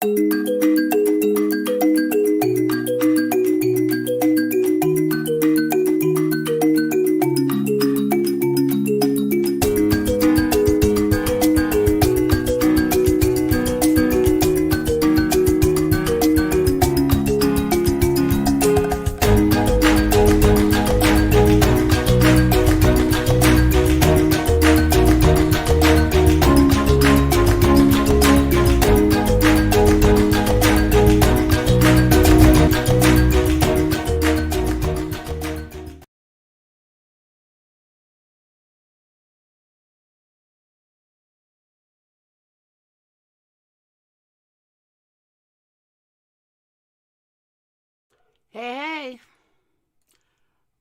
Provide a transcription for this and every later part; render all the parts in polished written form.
Hey, hey.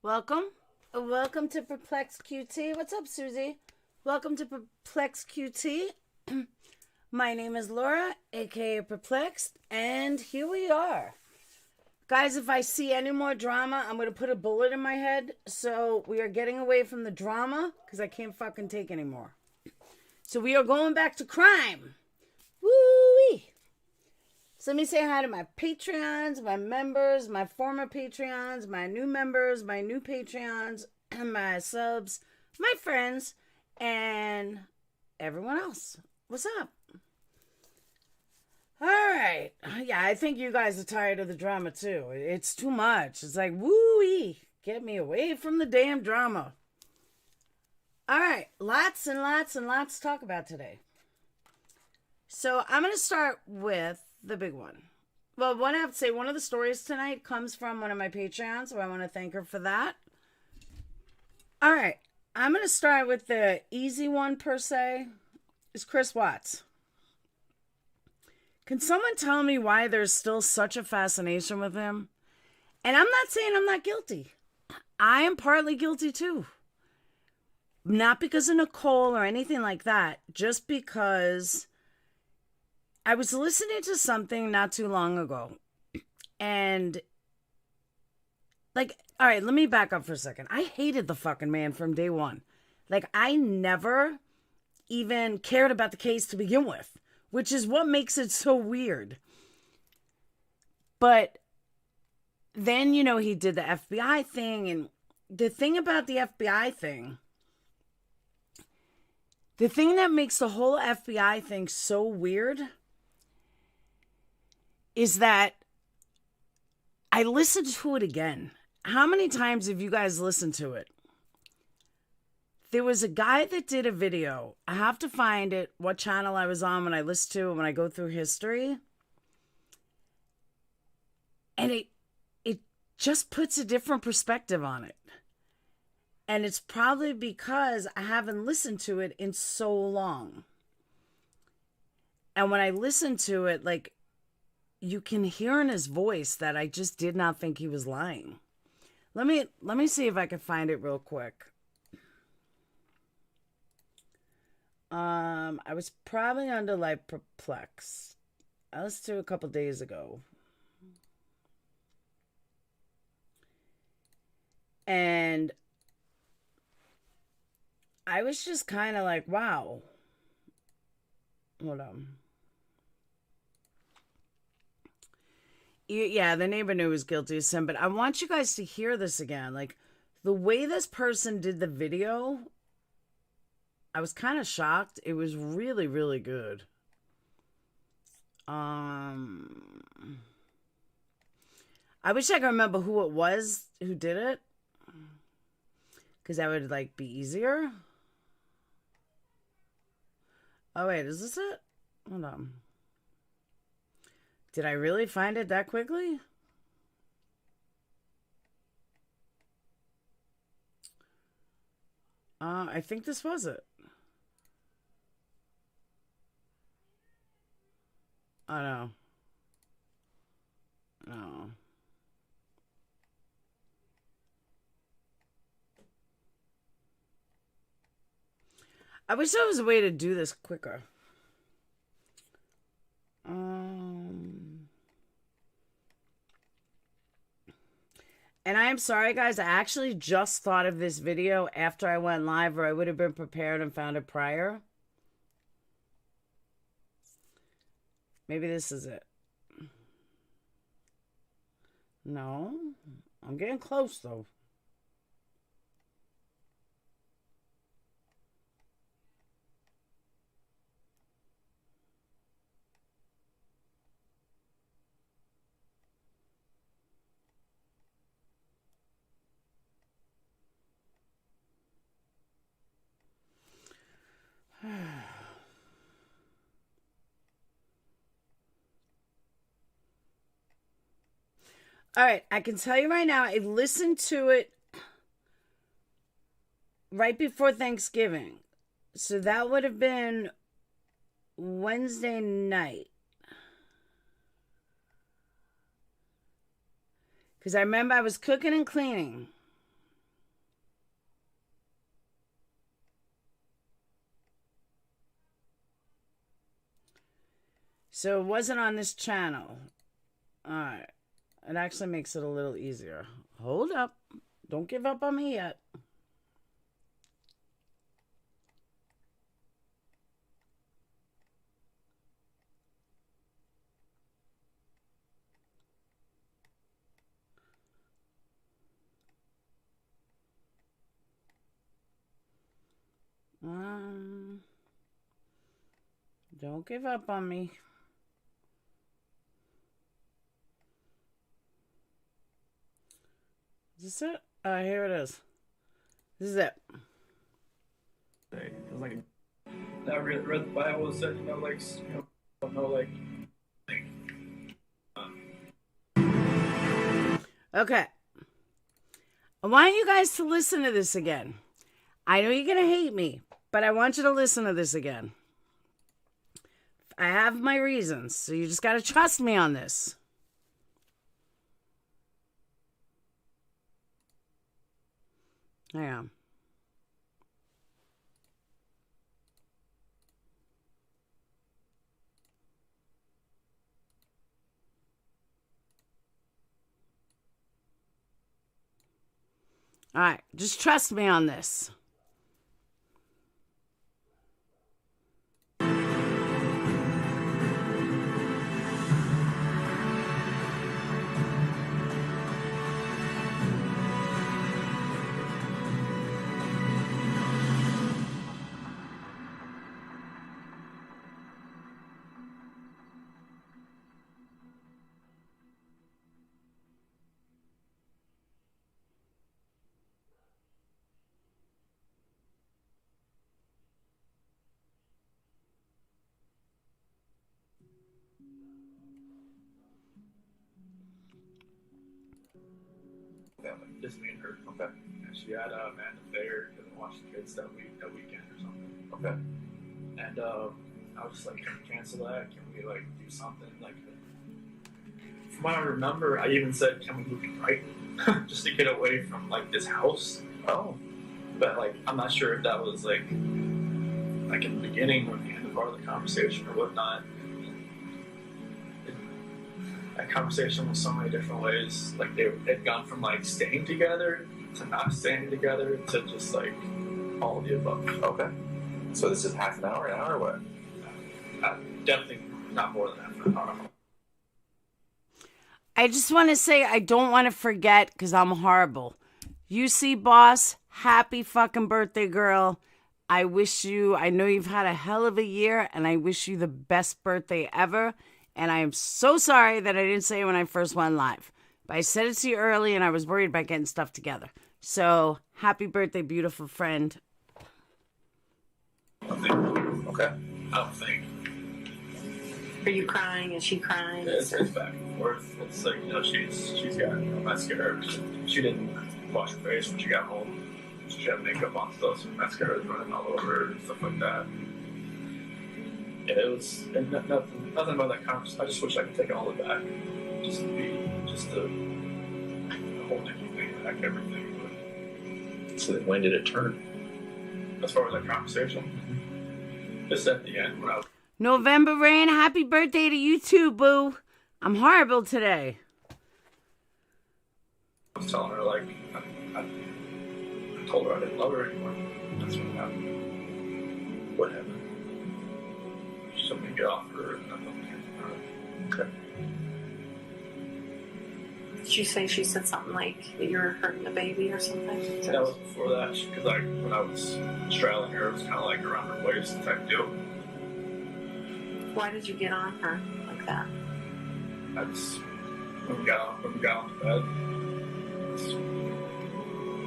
Welcome. Welcome to PURPLEXEDQT. What's up, Susie? Welcome to PURPLEXEDQT. My name is Laura, aka Perplexed, and here we are. Guys, if I see any more drama, I'm going to put a bullet in my head. So we are getting away from the drama because I can't fucking take anymore. So we are going back to crime. Woo-wee. So let me say hi to my Patreons, my members, my former Patreons, my new members, my new Patreons, my subs, my friends, and everyone else. What's up? All right. Yeah, I think you guys are tired of the drama too. It's too much. It's like, woo-wee. Get me away from the damn drama. All right. Lots and lots and lots to talk about today. So I'm going to start with the big one. Well, one I have to say, one of the stories tonight comes from one of my Patreons, so I want to thank her for that. All right. I'm going to start with the easy one, per se, is Chris Watts. Can someone tell me why there's still such a fascination with him? And I'm not saying I'm not guilty. I am partly guilty too. Not because of Nicole or anything like that, just because I was listening to something not too long ago, and like, all right, let me back up for a second. I hated the fucking man from day one. Like, I never even cared about the case to begin with, which is what makes it so weird. But then, you know, he did the FBI thing, and the thing about the FBI thing, the thing that makes the whole FBI thing so weird is that I listened to it again. How many times have you guys listened to it? There was a guy that did a video. I have to find it, what channel I was on when I listened to it, when I go through history. And it just puts a different perspective on it. And it's probably because I haven't listened to it in so long. And when I listen to it, like, you can hear in his voice that I just did not think he was lying. Let me see if I can find it real quick. I was probably under like perplexed. I listened to it a couple days ago. And I was just kind of like, wow. Hold on. Yeah, the neighbor knew he was guilty of sin, but I want you guys to hear this again. Like, the way this person did the video, I was kind of shocked. It was really, really good. I wish I could remember who it was who did it, because that would, like, be easier. Oh, wait, is this it? Hold on. Did I really find it that quickly? I think this was it. Oh, no. No. I wish there was a way to do this quicker. And I am sorry, guys. I actually just thought of this video after I went live, or I would have been prepared and found it prior. Maybe this is it. No. I'm getting close, though. All right, I can tell you right now, I listened to it right before Thanksgiving. So that would have been Wednesday night. Because I remember I was cooking and cleaning. So it wasn't on this channel. Alright. It actually makes it a little easier. Hold up. Don't give up on me yet. Don't give up on me. Is this it? Here it is. This is it. It was like I read the Bible and said, Okay. I want you guys to listen to this again. I know you're going to hate me, but I want you to listen to this again. I have my reasons, so you just got to trust me on this. Hang on. All right, just trust me on this. Just me and her. Okay. And she had a man affair, couldn't watch the kids that weekend or something. Okay. And I was just like, can we cancel that? Can we like do something? Like, from what I remember, I even said, can we move to Brighton just to get away from like this house? Oh. But like, I'm not sure if that was like in the beginning or the end of part of the conversation or whatnot. That conversation was so many different ways. Like they had gone from like staying together to not staying together to just like all of the above. Okay. So this is half an hour, or what? Definitely not more than half an hour. I just want to say I don't want to forget because I'm horrible. UC boss, happy fucking birthday, girl. I know you've had a hell of a year, and I wish you the best birthday ever. And I am so sorry that I didn't say it when I first went live. But I said it to you early, and I was worried about getting stuff together. So, happy birthday, beautiful friend. Okay. I don't think. Are you crying? Is she crying? Yeah, it's back and forth. It's like, she's got mascara. She didn't wash her face when she got home. She had makeup on still, so mascara was running all over her and stuff like that. Yeah, it was nothing about that conversation. I just wish I could take all of that. Just the whole Nikki thing, back everything. So then when did it turn? As far as that conversation? Just at the end when I was... November Rain, happy birthday to you too, boo. I'm horrible today. I was telling her, like, I told her I didn't love her anymore. That's what happened. What happened? She told me to get off her and I don't care. Okay. Did you say she said something like that you were hurting the baby or something? That was before that, because when I was straddling her, it was kind of like around her waist type deal. Why did you get on her like that? I just, when we got on the bed,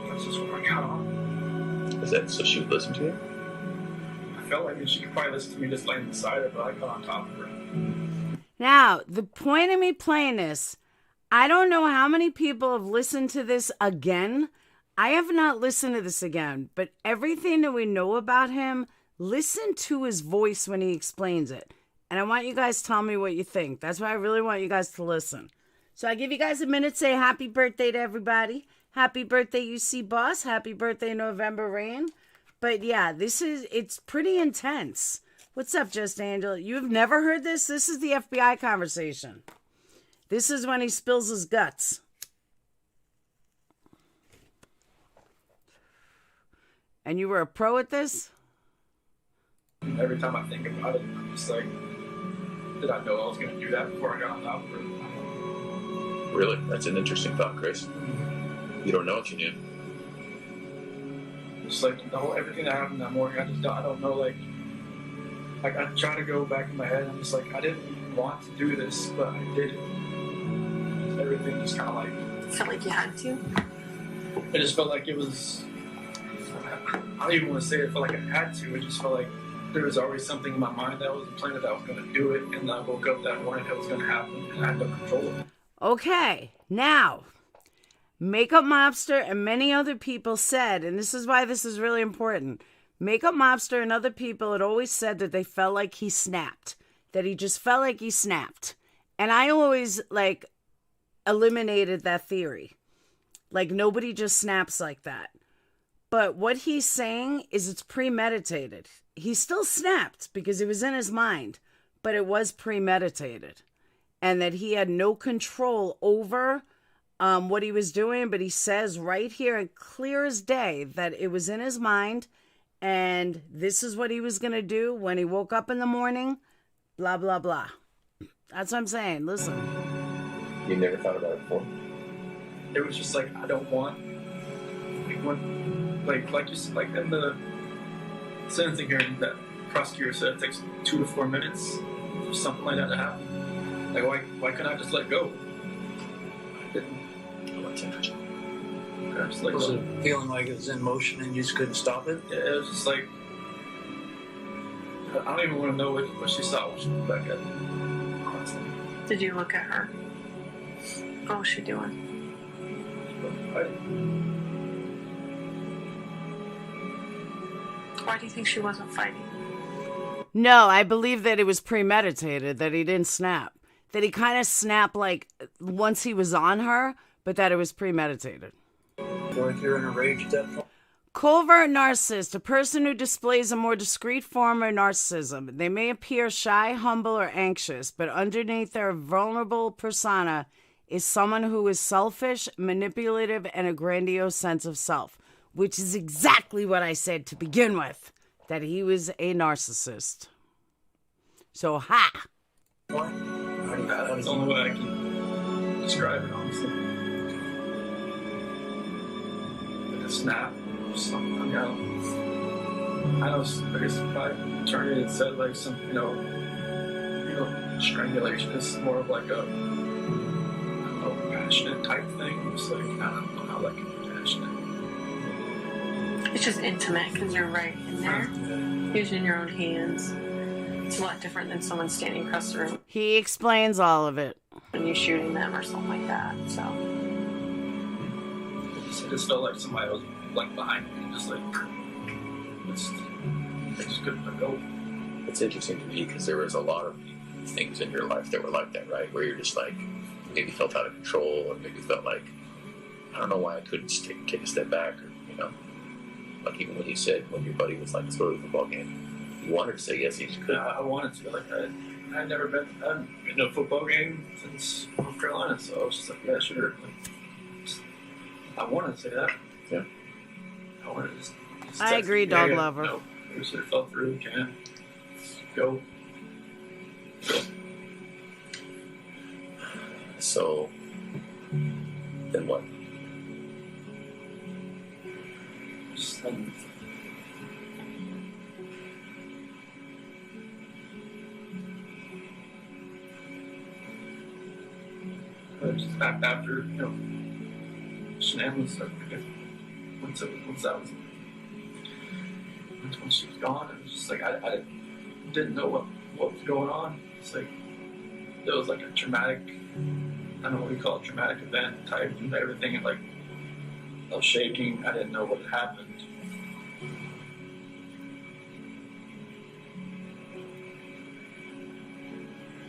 that's just when I got on. Is that so she would listen to you? I felt like she could probably listen to me just laying beside her, but I got on top of her. Now, the point of me playing this, I don't know how many people have listened to this again. I have not listened to this again, but everything that we know about him, listen to his voice when he explains it. And I want you guys to tell me what you think. That's why I really want you guys to listen. So I give you guys a minute to say happy birthday to everybody. Happy birthday, UC Boss. Happy birthday, November Rain. But yeah, it's pretty intense. What's up, Just Angel? You've never heard this? This is the FBI conversation. This is when he spills his guts. And you were a pro at this? Every time I think about it, I'm just like, did I know I was going to do that before I got on top of her? Really? That's an interesting thought, Chris. You don't know if you knew. Just like everything that happened that morning, I don't know, like I try to go back in my head, I'm just like, I didn't want to do this, but I did it. Everything just kind of like... Felt like you had to? It just felt like it was... I don't even want to say it felt like I had to. It just felt like there was always something in my mind that was planning that I was going to do it, and I woke up that morning, it was going to happen, and I had no control of it. Okay, now... Makeup Mobster and many other people said, and this is why this is really important, Makeup Mobster and other people had always said that they felt like he snapped, that he just felt like he snapped. And I always, eliminated that theory. Like, nobody just snaps like that. But what he's saying is it's premeditated. He still snapped because it was in his mind, but it was premeditated. And that he had no control over what he was doing, but he says right here and clear as day that it was in his mind and this is what he was going to do when he woke up in the morning, blah, blah, blah. That's what I'm saying. Listen. You never thought about it before? It was just like, I don't want, like you said, like in the sentencing hearing, that prosecutor said it takes 2 to 4 minutes for something like that to happen. Like, why couldn't I just let go? I didn't. That's interesting. Was it feeling like it was in motion and you just couldn't stop it? Yeah, it was just like, I don't even want to know what she saw when she looked back at me. Honestly. Did you look at her? What was she doing? Why do you think she wasn't fighting? No, I believe that it was premeditated, that he didn't snap. That he kind of snapped once he was on her, but that it was premeditated. Like you're in a rage at that point? Covert narcissist, a person who displays a more discreet form of narcissism. They may appear shy, humble, or anxious, but underneath their vulnerable persona is someone who is selfish, manipulative, and a grandiose sense of self, which is exactly what I said to begin with, that he was a narcissist. So, ha! Why? That's the only way I can describe it, honestly. Like a snap or something. I guess if I turned it and said like some, strangulation is more of like a, passionate type thing. It's like, I don't know how that can be passionate. It's just intimate because you're right in there. Using your own hands. It's a lot different than someone standing across the room. He explains all of it. When you're shooting them or something like that, so. It just felt like somebody was like behind me, just like, I just couldn't let go. It's interesting to me because there was a lot of things in your life that were like that, right? Where you're just like, maybe felt out of control, or maybe felt like, I don't know why I couldn't take a step back, or, like even when you said, when your buddy was like, let's go to the football game, you wanted to say yes, you just couldn't. Yeah, I wanted to. Like, I hadn't been to a football game since North Carolina, so I was just like, yeah, sure. Like, I wanted to say that. Yeah. I wanted to just I agree, dog lover. No, we should have felt through. Can't go. So, Then what? Just just after, shenanigans, once that was, when she was gone, it was just like, I didn't know what was going on. It's like, it was like a traumatic, I don't know what you call it, traumatic event type and everything. And like, I was shaking. I didn't know what had happened.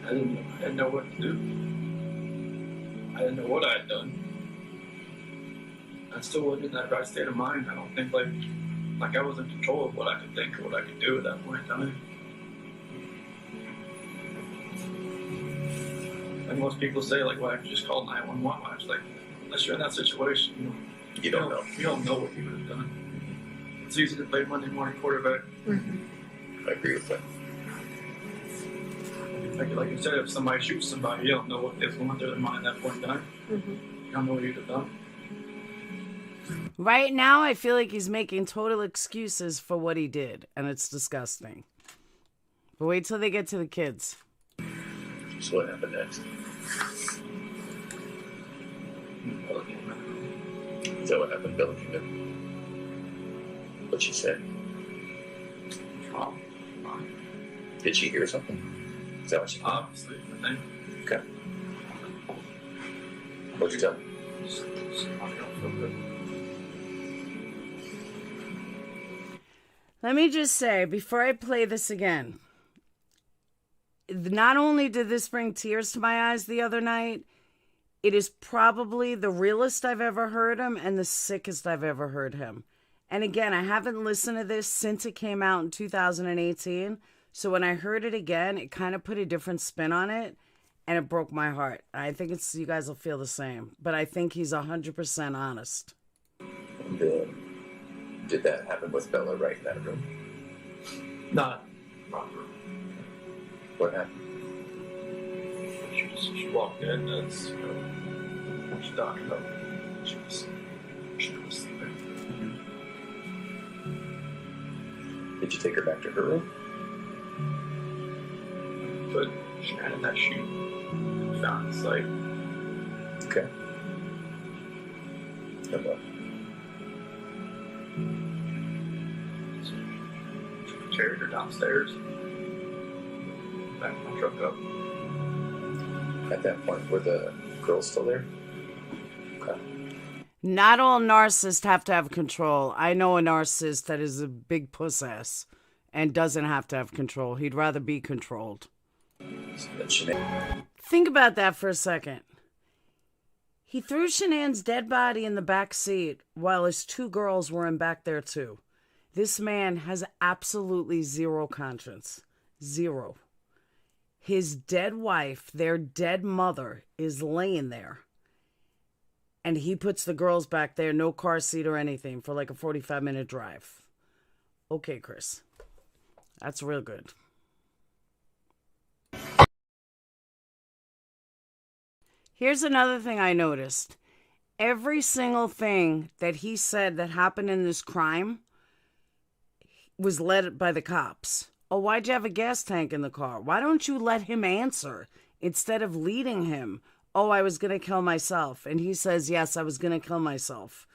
I didn't know what to do. I didn't know what I had done. I still wasn't in that right state of mind. I don't think like I was in control of what I could think or what I could do at that point in time. And most people say, like, why don't you just call 911? I was like, unless you're in that situation, You don't know. You don't know what you would have done. It's easy to play Monday morning quarterback. Mm-hmm. I agree with that. Like you said, if somebody shoots somebody, you don't know what is going through their mind at that point in time. Mm-hmm. You don't know what you'd have done. Right now, I feel like he's making total excuses for what he did, and it's disgusting. But wait till they get to the kids. So what happened next? Is that what happened? Bella came in. What'd she say? Mom. Did she hear something? Is that what she said? Obviously, I think. Okay. What'd you tell me? I don't feel good. Let me just say, before I play this again, not only did this bring tears to my eyes the other night, it is probably the realest I've ever heard him and the sickest I've ever heard him. And again, I haven't listened to this since it came out in 2018. So when I heard it again, it kind of put a different spin on it, and it broke my heart. I think you guys will feel the same. But I think he's 100% honest. And, did that happen with Bella right in that room? Not proper. What happened? She walked in as she talked about she was sleeping. Did you take her back to her room? But she had that she found the site. Okay. And what? She carried her downstairs. Back my truck up. At that point, were the girls still there? Okay. Not all narcissists have to have control. I know a narcissist that is a big puss ass and doesn't have to have control. He'd rather be controlled. Think about that for a second. He threw Shanann's dead body in the back seat while his two girls were in back there too. This man has absolutely zero conscience. Zero. His dead wife, their dead mother, is laying there. And he puts the girls back there, no car seat or anything, for like a 45-minute drive. Okay, Chris. That's real good. Here's another thing I noticed. Every single thing that he said that happened in this crime was led by the cops. Oh, why'd you have a gas tank in the car? Why don't you let him answer instead of leading him? Oh, I was going to kill myself. And he says, yes, I was going to kill myself.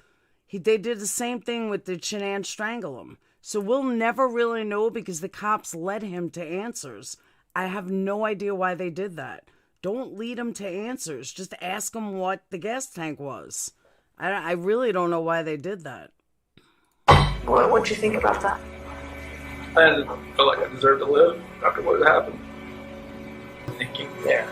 They did the same thing with the Shanann strangle him. So we'll never really know because the cops led him to answers. I have no idea why they did that. Don't lead him to answers. Just ask him what the gas tank was. I really don't know why they did that. What do you think about that? I didn't feel like I deserved to live after what had happened. Thinking, Yeah.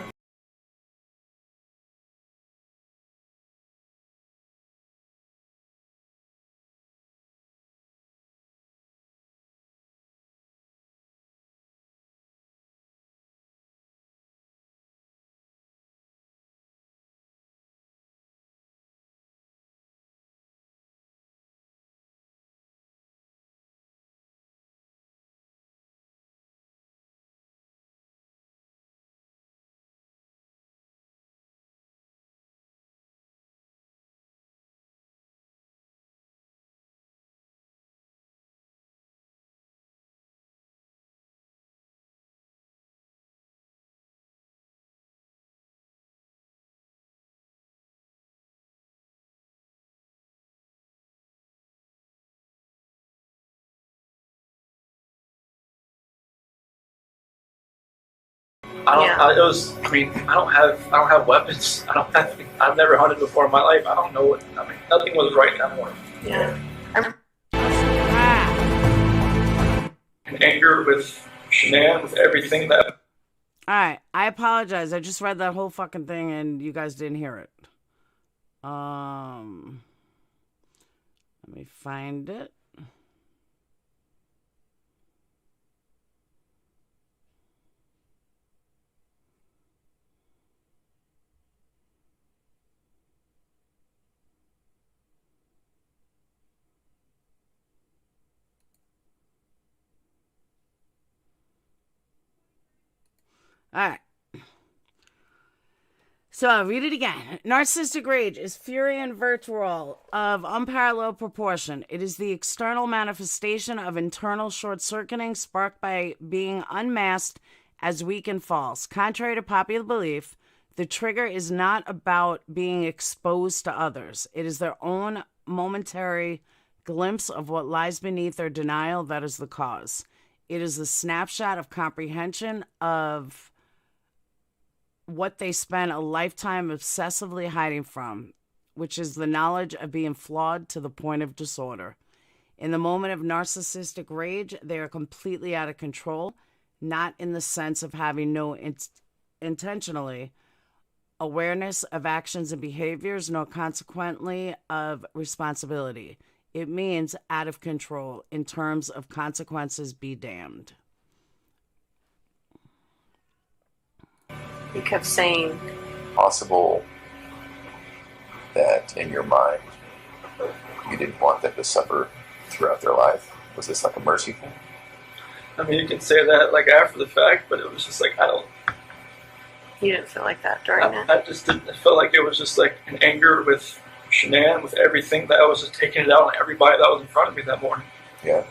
I don't. Yeah. I don't have weapons. I've never hunted before in my life. I don't know what. Nothing was right that morning. Yeah. In anger with Shanann, with everything that. All right, I apologize. I just read that whole fucking thing and you guys didn't hear it. Let me find it. All right. So I'll read it again. Narcissistic rage is fury and virtual of unparalleled proportion. It is the external manifestation of internal short-circuiting sparked by being unmasked as weak and false. Contrary to popular belief, the trigger is not about being exposed to others. It is their own momentary glimpse of what lies beneath their denial that is the cause. It is the snapshot of comprehension of what they spend a lifetime obsessively hiding from, which is the knowledge of being flawed to the point of disorder. In the moment of narcissistic rage, they are completely out of control, not in the sense of having no intentionally awareness of actions and behaviors, nor consequently of responsibility. It means out of control in terms of consequences be damned. He kept saying, Possible that in your mind you didn't want them to suffer throughout their life? Was this like a mercy thing? I mean, you can say that like after the fact, but it was just like you didn't feel like that during that? I just didn't. I felt like it was just like an anger with Shanann, with everything that I was just taking it out on everybody that was in front of me that morning. Yeah.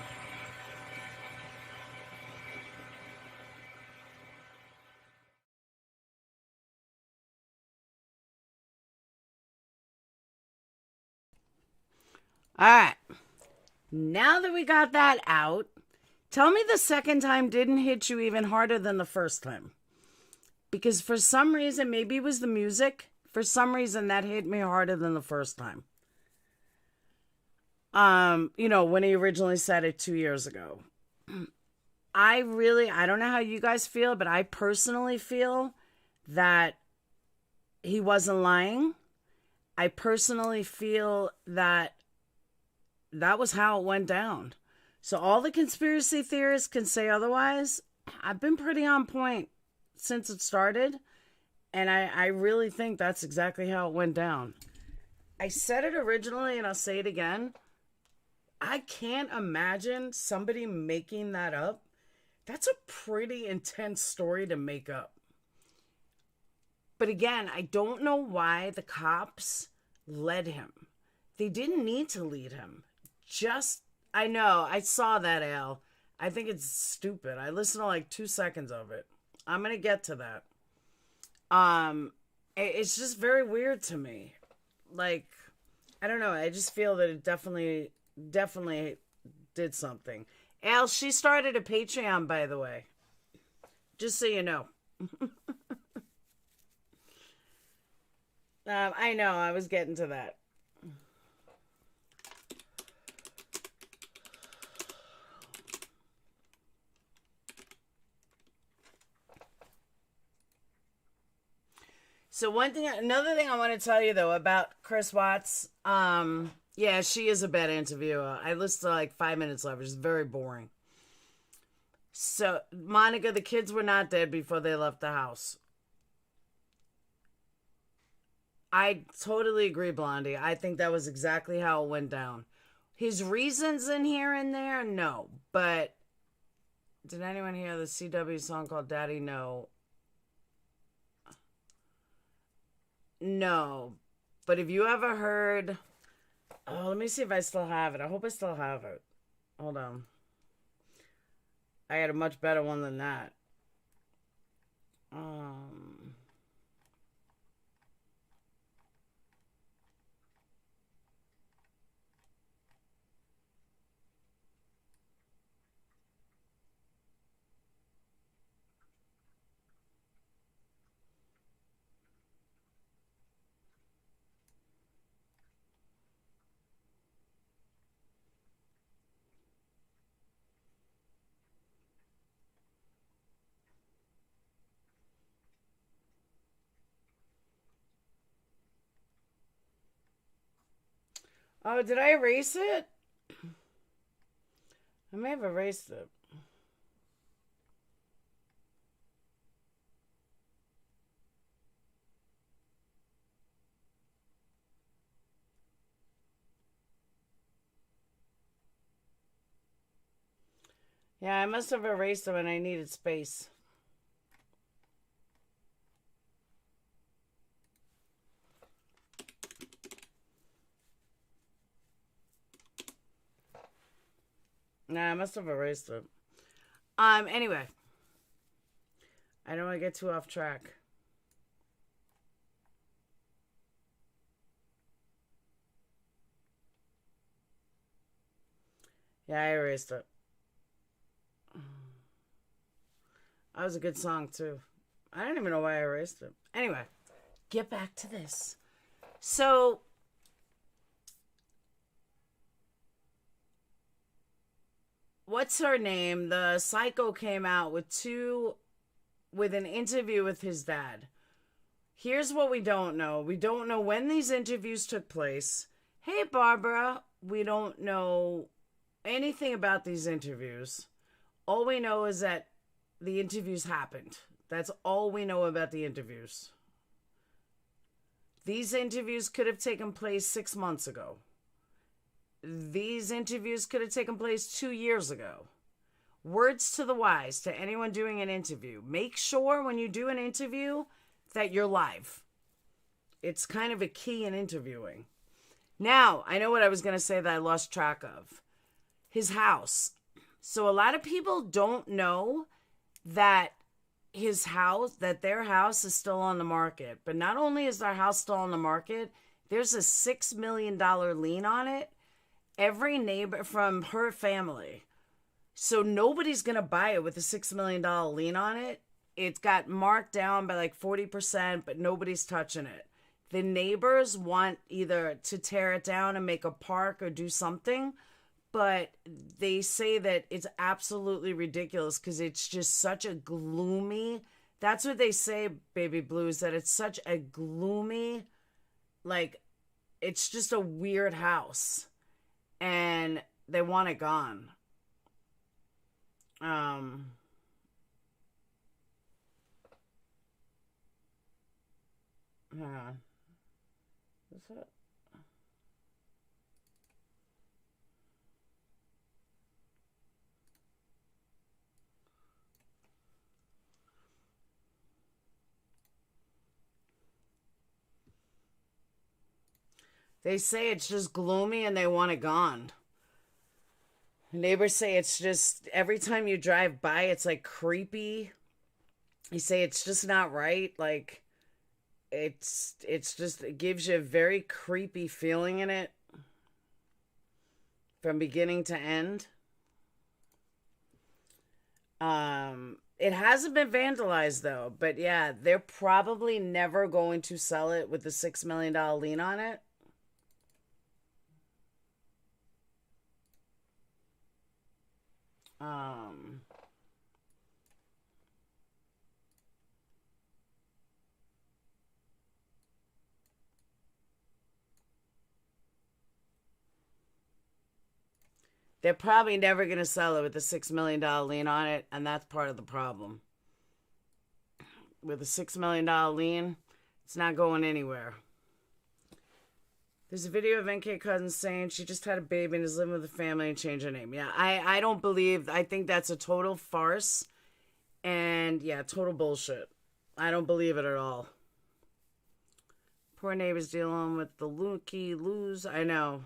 All right. Now that we got that out, tell me the second time didn't hit you even harder than the first time. Because for some reason, maybe it was the music. For some reason, that hit me harder than the first time. When he originally said it 2 years ago. I don't know how you guys feel, but I personally feel that he wasn't lying. I personally feel that was how it went down. So all the conspiracy theorists can say otherwise. I've been pretty on point since it started. And I really think that's exactly how it went down. I said it originally and I'll say it again. I can't imagine somebody making that up. That's a pretty intense story to make up. But again, I don't know why the cops led him. They didn't need to lead him. I know, I saw that, Al. I think it's stupid. I listened to like 2 seconds of it. I'm going to get to that. It's just very weird to me. Like, I don't know. I just feel that it definitely did something. Al, she started a Patreon, by the way. Just so you know. I know, I was getting to that. So another thing I want to tell you though about Chris Watts, yeah, she is a bad interviewer. I listened to like 5 minutes of it. It's very boring. So, Monica, the kids were not dead before they left the house. I totally agree, Blondie. I think that was exactly how it went down. His reasons in here and there, no. But did anyone hear the CW song called Daddy No? No. But if you ever heard... Oh, let me see if I still have it. I hope I still have it. Hold on. I had a much better one than that. Oh, did I erase it? I may have erased it. Yeah, I must have erased them and I needed space. Nah, I must have erased it. Anyway. I don't want to get too off track. Yeah, I erased it. That was a good song, too. I don't even know why I erased it. Anyway, get back to this. So, what's her name? The psycho came out with an interview with his dad. Here's what we don't know. We don't know when these interviews took place. Hey, Barbara, we don't know anything about these interviews. All we know is that the interviews happened. That's all we know about the interviews. These interviews could have taken place 6 months ago. These interviews could have taken place 2 years ago. Words to the wise to anyone doing an interview. Make sure when you do an interview that you're live. It's kind of a key in interviewing. Now, I know what I was going to say that I lost track of. His house. So a lot of people don't know that their house is still on the market. But not only is their house still on the market, there's a $6 million lien on it. Every neighbor from her family. So nobody's going to buy it with a $6 million lien on it. It got marked down by like 40%, but nobody's touching it. The neighbors want either to tear it down and make a park or do something, but they say that it's absolutely ridiculous because it's just such a gloomy, that's what they say, Baby Blues, that it's such a gloomy, like, it's just a weird house. And they want it gone. Hang on. What's that? They say it's just gloomy and they want it gone. Neighbors say it's just, every time you drive by, it's like creepy. They say it's just not right. Like, it's just, it gives you a very creepy feeling in it. From beginning to end. It hasn't been vandalized though. But yeah, they're probably never going to sell it with the $6 million lien on it. They're probably never going to sell it with a $6 million lien on it, and that's part of the problem. With a $6 million lien, it's not going anywhere. There's a video of NK Cousins saying she just had a baby and is living with the family and changed her name. Yeah, I don't believe, I think that's a total farce. And yeah, total bullshit. I don't believe it at all. Poor neighbors dealing with the lose. I know.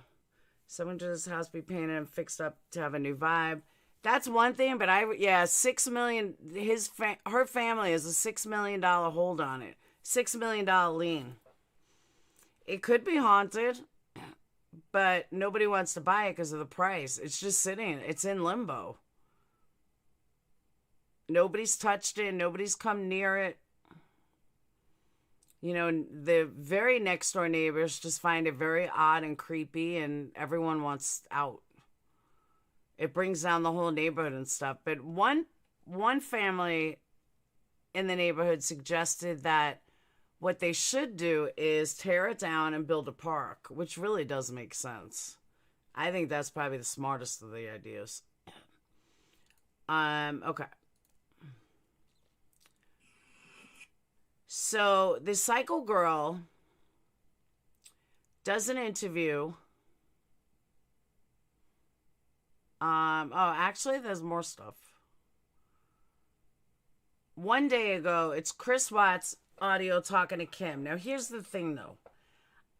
Someone to his house be painted and fixed up to have a new vibe. That's one thing, but $6 million, her family has a $6 million hold on it. $6 million lien. It could be haunted, but nobody wants to buy it because of the price. It's just sitting. It's in limbo. Nobody's touched it. Nobody's come near it. You know, the very next door neighbors just find it very odd and creepy, and everyone wants out. It brings down the whole neighborhood and stuff. But one family in the neighborhood suggested that What they should do is tear it down and build a park, which really does make sense. I think that's probably the smartest of the ideas. Okay. So the Psycho Girl does an interview. Actually, there's more stuff. One day ago, it's Chris Watts audio talking to Kim. Now, here's the thing, though.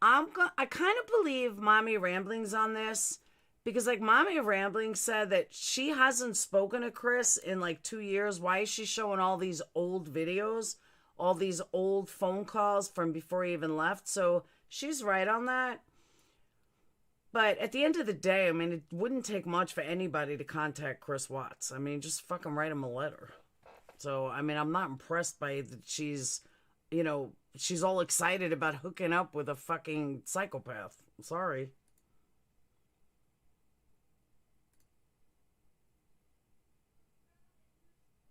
I kind of believe Mommy Ramblings on this because, like, Mommy Ramblings said that she hasn't spoken to Chris in like 2 years. Why is she showing all these old videos, all these old phone calls from before he even left? So she's right on that. But at the end of the day, I mean, it wouldn't take much for anybody to contact Chris Watts. I mean, just fucking write him a letter. So, I mean, I'm not impressed by that she's, you know, she's all excited about hooking up with a fucking psychopath. I'm sorry.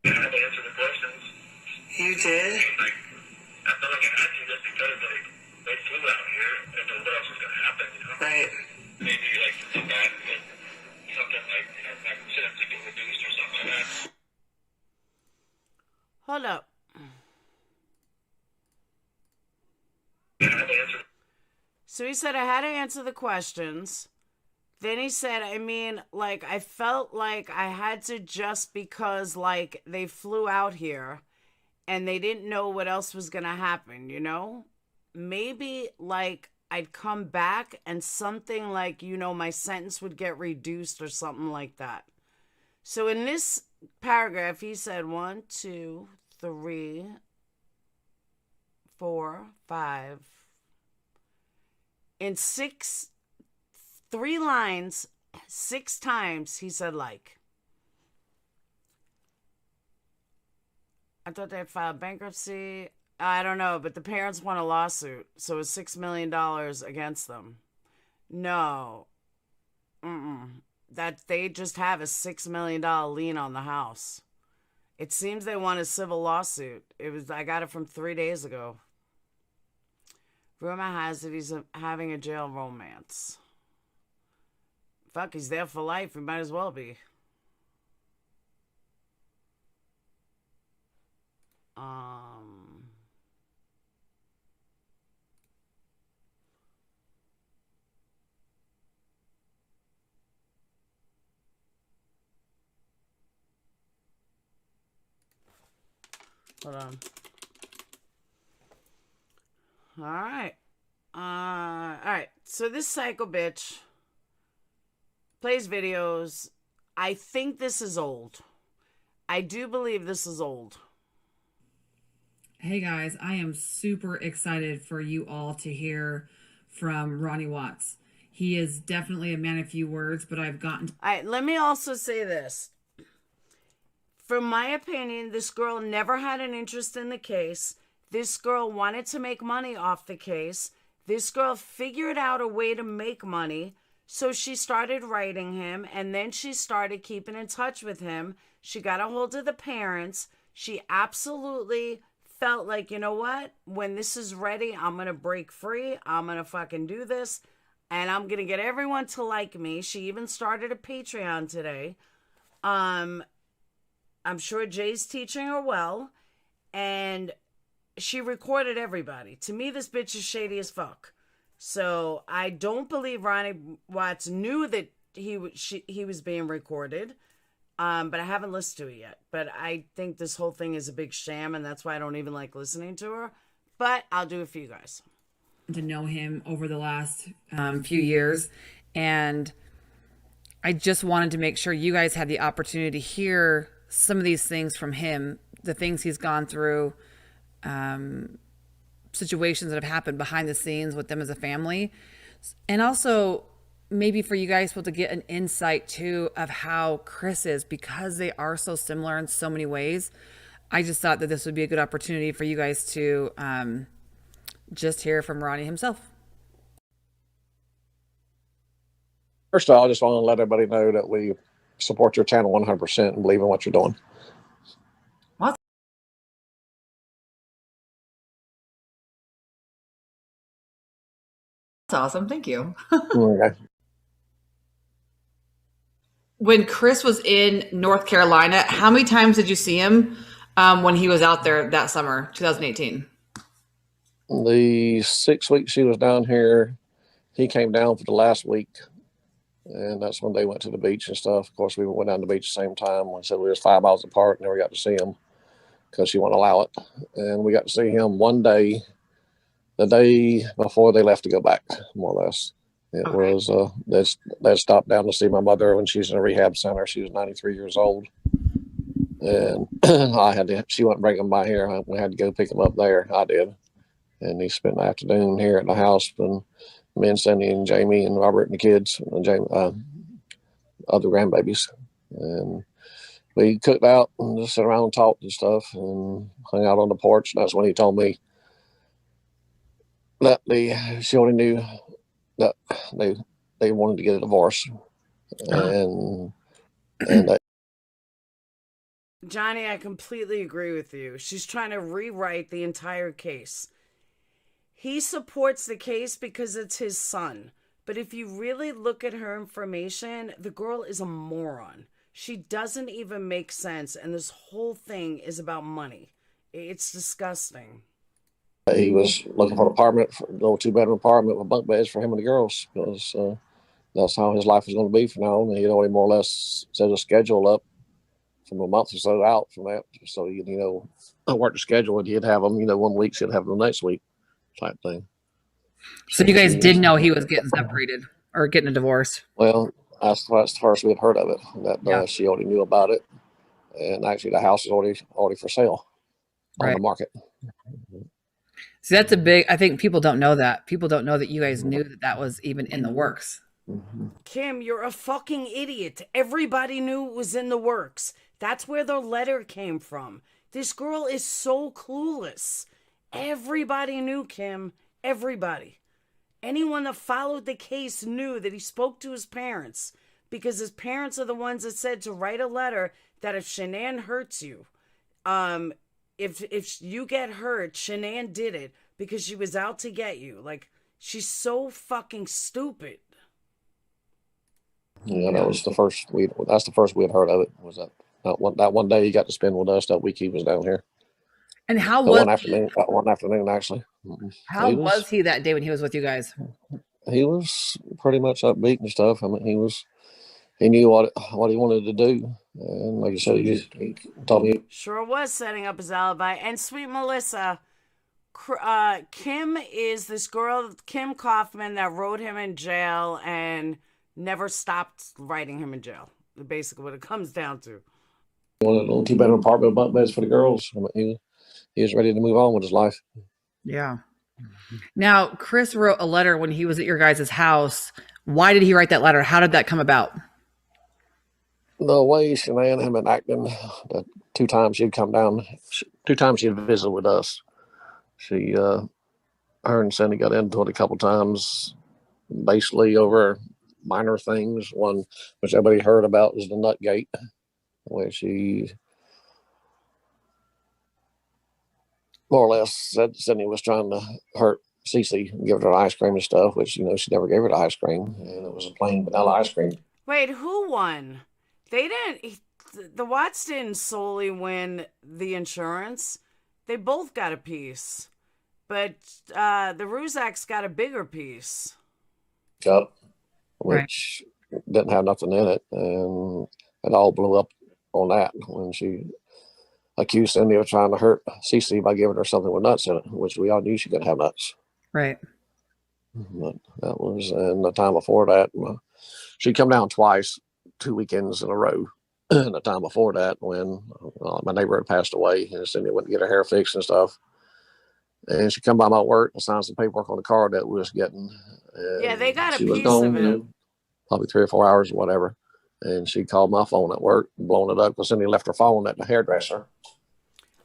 I had to answer the questions. You did? Like, I felt like I had to just because, like, they flew out here and then what else was going to happen, you know? Right. Maybe, like, did that and something like, you know, like, should have to get reduced or something like that. Hold up. So he said I had to answer the questions. Then he said, I mean, like, I felt like I had to just because, like, they flew out here and they didn't know what else was going to happen, you know? Maybe, like, I'd come back and something like, you know, my sentence would get reduced or something like that. So in this paragraph, he said 1, 2, 3, 4, 5. In 3 lines, 6 times, he said like. I thought they had filed bankruptcy. I don't know, but the parents won a lawsuit, so it's $6 million against them. No. That they just have a $6 million lien on the house. It seems they won a civil lawsuit. I got it from 3 days ago. Rumor has it he's having a jail romance. Fuck, he's there for life. He might as well be. Hold on. All right. All right. So this psycho bitch plays videos. I think this is old. I do believe this is old. Hey guys, I am super excited for you all to hear from Ronnie Watts. He is definitely a man of few words, but I've gotten... All right, let me also say this. From my opinion, this girl never had an interest in the case. This girl wanted to make money off the case. This girl figured out a way to make money. So she started writing him, and then she started keeping in touch with him. She got a hold of the parents. She absolutely felt like, you know what? When this is ready, I'm going to break free. I'm going to fucking do this. And I'm going to get everyone to like me. She even started a Patreon today. I'm sure Jay's teaching her well. And she recorded everybody. To me, this bitch is shady as fuck. So I don't believe Ronnie Watts knew that he was being recorded. But I haven't listened to it yet. But I think this whole thing is a big sham, and that's why I don't even like listening to her. But I'll do it for you guys. To know him over the last few years, and I just wanted to make sure you guys had the opportunity to hear some of these things from him, the things he's gone through, situations that have happened behind the scenes with them as a family, and also maybe for you guys to get an insight too of how Chris is, because they are so similar in so many ways. I just thought that this would be a good opportunity for you guys to just hear from Ronnie himself. First of all, I just want to let everybody know that we support your channel 100% and believe in what you're doing. awesome. Thank you. Okay. When Chris was in North Carolina, how many times did you see him when he was out there that summer, 2018? The 6 weeks she was down here, he came down for the last week, and that's when they went to the beach and stuff. Of course, we went down to the beach at the same time. We said we was 5 miles apart, and never got to see him because she wouldn't allow it. And we got to see him one day, the day before they left to go back, more or less. It was they stopped down to see my mother when she's in a rehab center. She was 93 years old, and she wouldn't bring him by here. We had to go pick him up there. I did, and he spent the afternoon here at the house, and me and Cindy and Jamie and Robert and the kids and Jamie, other grandbabies, and we cooked out and just sat around and talked and stuff and hung out on the porch. That's when he told me that she already knew that they wanted to get a divorce, and that. Johnny, I completely agree with you. She's trying to rewrite the entire case. He supports the case because it's his son. But if you really look at her information, the girl is a moron. She doesn't even make sense, and this whole thing is about money. It's disgusting. He was looking for an apartment, for a little 2-bedroom apartment with bunk beds for him and the girls, because that's how his life was going to be from now on. He'd already more or less set a schedule up from a month or so out from that. So, work the schedule, and he'd have them, 1 week, she'd have them the next week type thing. So you guys did know he was getting separated or getting a divorce? Well, that's the first we had heard of it, that she already knew about it. And actually the house is already for sale on the market. See, that's a big, I think people don't know that. People don't know that you guys knew that was even in the works. Kim, you're a fucking idiot. Everybody knew it was in the works. That's where the letter came from. This girl is so clueless. Everybody knew, Kim. Everybody. Anyone that followed the case knew that he spoke to his parents, because his parents are the ones that said to write a letter that if Shanann hurts you, if you get hurt, Shanann did it because she was out to get you. Like, she's so fucking stupid. Yeah, that's the first we had heard of it. Was that one day he got to spend with us that week he was down here. And how was one afternoon actually. How was he that day when he was with you guys? He was pretty much upbeat and stuff. I mean, he knew what he wanted to do, and like you said, he told me. Sure was setting up his alibi. And sweet Melissa, Kim is this girl, Kim Kaufman, that wrote him in jail and never stopped writing him in jail. Basically, what it comes down to. He wanted a little 2-bedroom apartment with bunk beds for the girls. I mean, he was ready to move on with his life. Yeah. Now, Chris wrote a letter when he was at your guys' house. Why did he write that letter? How did that come about? The way Shanann had been acting, the 2 times she'd come down, 2 times she'd visit with us. Her and Cindy got into it a couple times, basically over minor things. One which everybody heard about is the nut gate, where she more or less said Cindy was trying to hurt Cece and give her ice cream and stuff, which, she never gave her the ice cream, and it was a plain vanilla ice cream. Wait, who won? They didn't. The Watts didn't solely win the insurance. They both got a piece, but the Ruzaks got a bigger piece. Yep, which didn't have nothing in it, and it all blew up on that when she accused Cindy of trying to hurt Cece by giving her something with nuts in it, which we all knew she couldn't have nuts. Right. But that was, and the time before that, she'd come down twice, 2 weekends in a row. And the time before that, when my neighbor had passed away, and Cindy went to get her hair fixed and stuff, and she come by my work and signed some paperwork on the car that we was getting. Yeah, they got a she piece was gone, of it. Probably 3 or 4 hours or whatever. And she called my phone at work, blowing it up because Cindy left her phone at the hairdresser.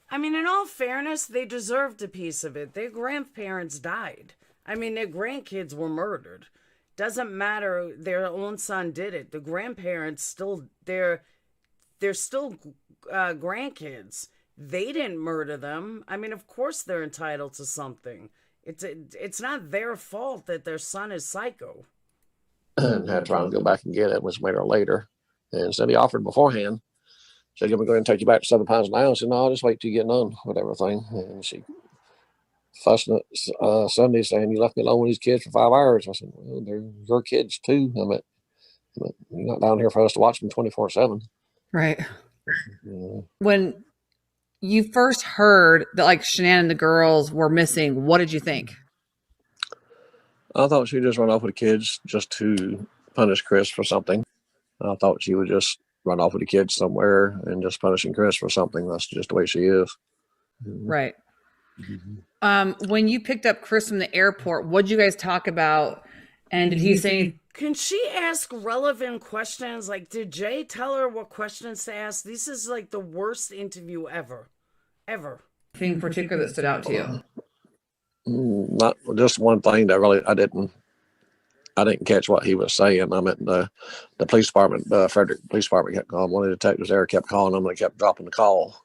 I mean, in all fairness, they deserved a piece of it. Their grandparents died. I mean, their grandkids were murdered. Doesn't matter. Their own son did it. The grandparents still, they're still grandkids. They didn't murder them. I mean, of course they're entitled to something. It's not their fault that their son is psycho. And had to try and go back and get it, which made her later. And said he offered beforehand. Said, "I'm going to go ahead and take you back to 7 pounds now." I said, "No, I'll just wait till you get done with everything." And she fussing at Sunday saying, "You left me alone with these kids for 5 hours." I said, "Well, they're your kids too. You're not down here for us to watch them 24/7. Right. Yeah. When you first heard that like Shanann and the girls were missing, what did you think? I thought she'd just run off with the kids just to punish Chris for something. I thought she would just run off with the kids somewhere and just punishing Chris for something. That's just the way she is. Right. When you picked up Chris from the airport, what did you guys talk about? And did he say, Can she ask relevant questions? Like, did Jay tell her what questions to ask? This is like the worst interview ever. Ever. anything particular that stood out to you? Not just one thing that really I didn't catch what he was saying. I meant the police department, Frederick Police Department kept calling. One of the detectives there kept calling them. They kept dropping the call.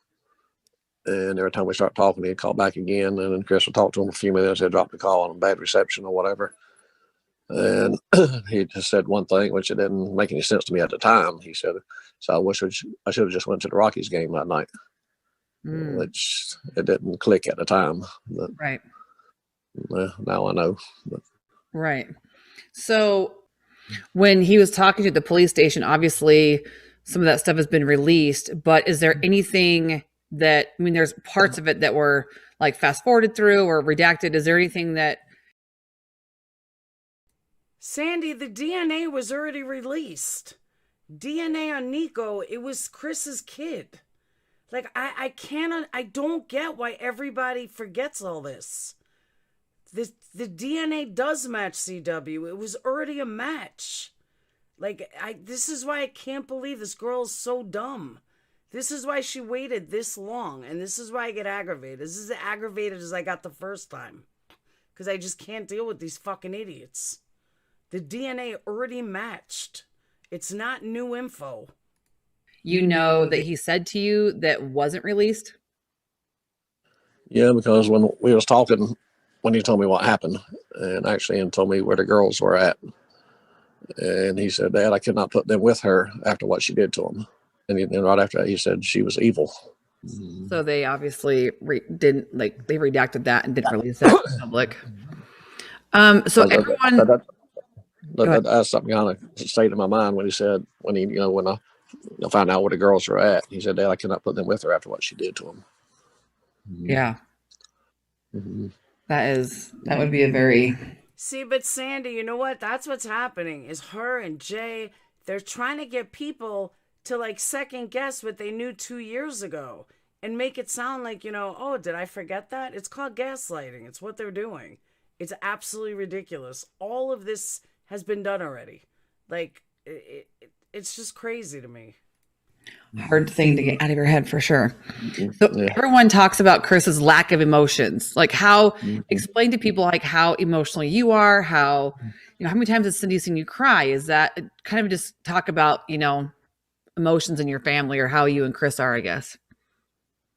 And every time we start talking, he'd call back again. And then Chris would talk to him for a few minutes. He'd drop the call on bad reception or whatever. And he just said one thing, which it didn't make any sense to me at the time. He said, "So I wish I should have just went to the Rockies game that night," which it didn't click at the time. But, right. Now I know. But, right. So when he was talking to the police station, obviously some of that stuff has been released, but is there anything that, I mean, there's parts of it that were like fast forwarded through or redacted. Is there anything that... Sandy, the DNA was already released. DNA on Nico, it was Chris's kid. Like, I don't get why everybody forgets all this. The DNA does match CW. It was already a match. Like, this is why I can't believe this girl is so dumb. This is why she waited this long. And this is why I get aggravated. This is as aggravated as I got the first time. Because I just can't deal with these fucking idiots. The DNA already matched. It's not new info. You know that he said to you that wasn't released? Yeah, because when we was talking, when he told me what happened, and actually and told me where the girls were at, and he said, "Dad, I could not put them with her after what she did to them." And right after that, he said she was evil. So they obviously didn't, like, they redacted that and didn't release that to the public. So everyone... That's something kind of stayed in my mind when he said, when I found out where the girls were at, he said, "Dad, I cannot put them with her after what she did to them." Yeah. Mm-hmm. That would be a very... See, but Sandy, you know what? That's what's happening is her and Jay, they're trying to get people to like second guess what they knew 2 years ago and make it sound like, oh, did I forget that? It's called gaslighting. It's what they're doing. It's absolutely ridiculous. All of this has been done already. Like, it's just crazy to me. Hard thing to get out of your head for sure. So everyone talks about Chris's lack of emotions. Like explain to people like how emotional you are, how many times has Cindy seen you cry? Is that kind of just talk about, emotions in your family or how you and Chris are, I guess?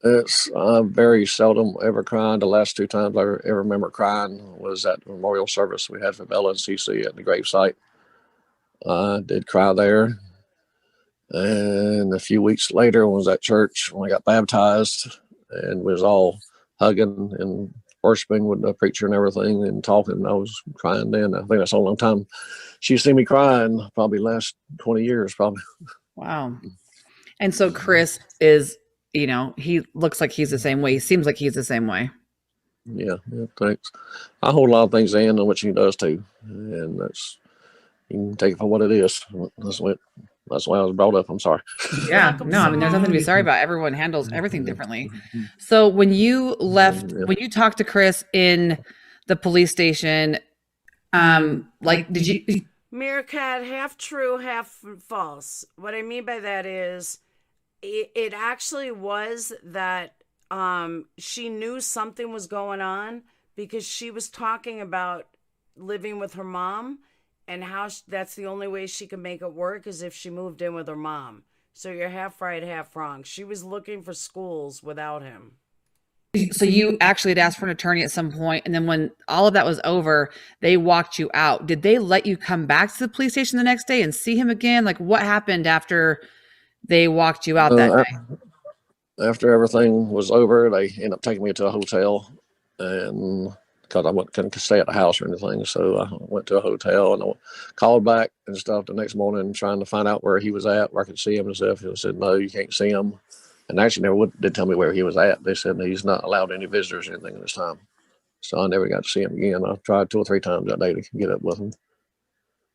It's very seldom ever crying. The last 2 times I ever remember crying was at the memorial service we had for Bella and Cece at the gravesite. I did cry there. And a few weeks later, was at church when I got baptized, and we was all hugging and worshiping with the preacher and everything and talking. I was crying then. I think that's a long time she's seen me crying, probably last 20 years, probably. Wow. And so Chris is, he looks like he's the same way. He seems like he's the same way. Yeah, thanks. I hold a lot of things in, which he does too. And you can take it for what it is. That's why I was brought up. I'm sorry. Yeah, no, I mean, there's nothing to be sorry about. Everyone handles everything differently. So when you left, when you talked to Chris in the police station, did you... Meerkat, half true, half false. What I mean by that is it actually was that she knew something was going on because she was talking about living with her mom and how that's the only way she can make it work is if she moved in with her mom. So you're half right, half wrong. She was looking for schools without him. So you actually had asked for an attorney at some point, and then when all of that was over, they walked you out. Did they let you come back to the police station the next day and see him again? Like, what happened after they walked you out that Uh, night? After everything was over, they ended up taking me to a hotel, and because I couldn't stay at the house or anything, so I went to a hotel and I called back and stuff the next morning trying to find out where he was at, where I could see him and stuff. He said, "No, you can't see him." And actually never did tell me where he was at. They said he's not allowed any visitors or anything at this time. So I never got to see him again. I tried 2 or 3 times that day to get up with him.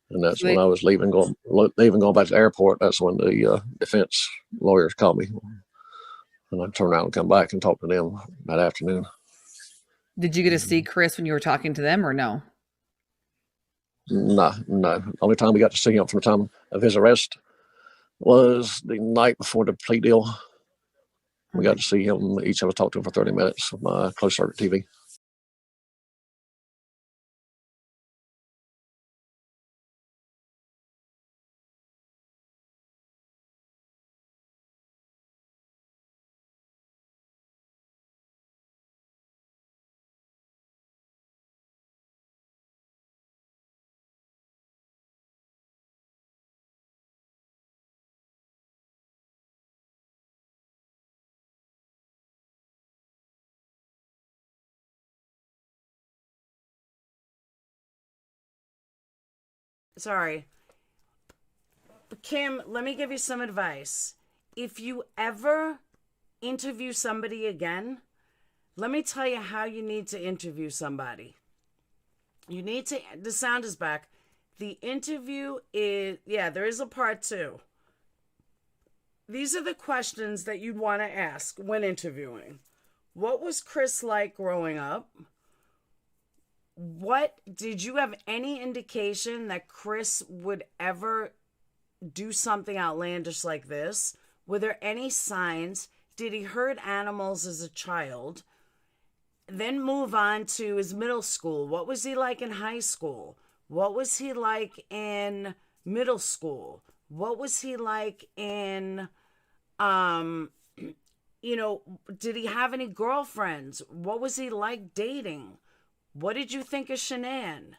And that's So when I was leaving, going back to the airport. That's when the defense lawyers called me. And I turned around and come back and talked to them that afternoon. did you get to see Chris when you were talking to them, or no? No. The only time we got to see him from the time of his arrest was the night before the plea deal. We got to see him. Each of us talked to him for 30 minutes on my closed circuit TV. Sorry. Kim, let me give you some advice. If you ever interview somebody again, let me tell you how you need to interview somebody. You need to, the sound is back. The interview is, there is a part 2. These are the questions that you'd want to ask when interviewing. What was Chris like growing up? Did you have any indication that Chris would ever do something outlandish like this? Were there any signs? Did he hurt animals as a child? Then move on to his middle school. What was he like in high school? What was he like in middle school? What was he like in, did he have any girlfriends? What was he like dating? What did you think of Shanann?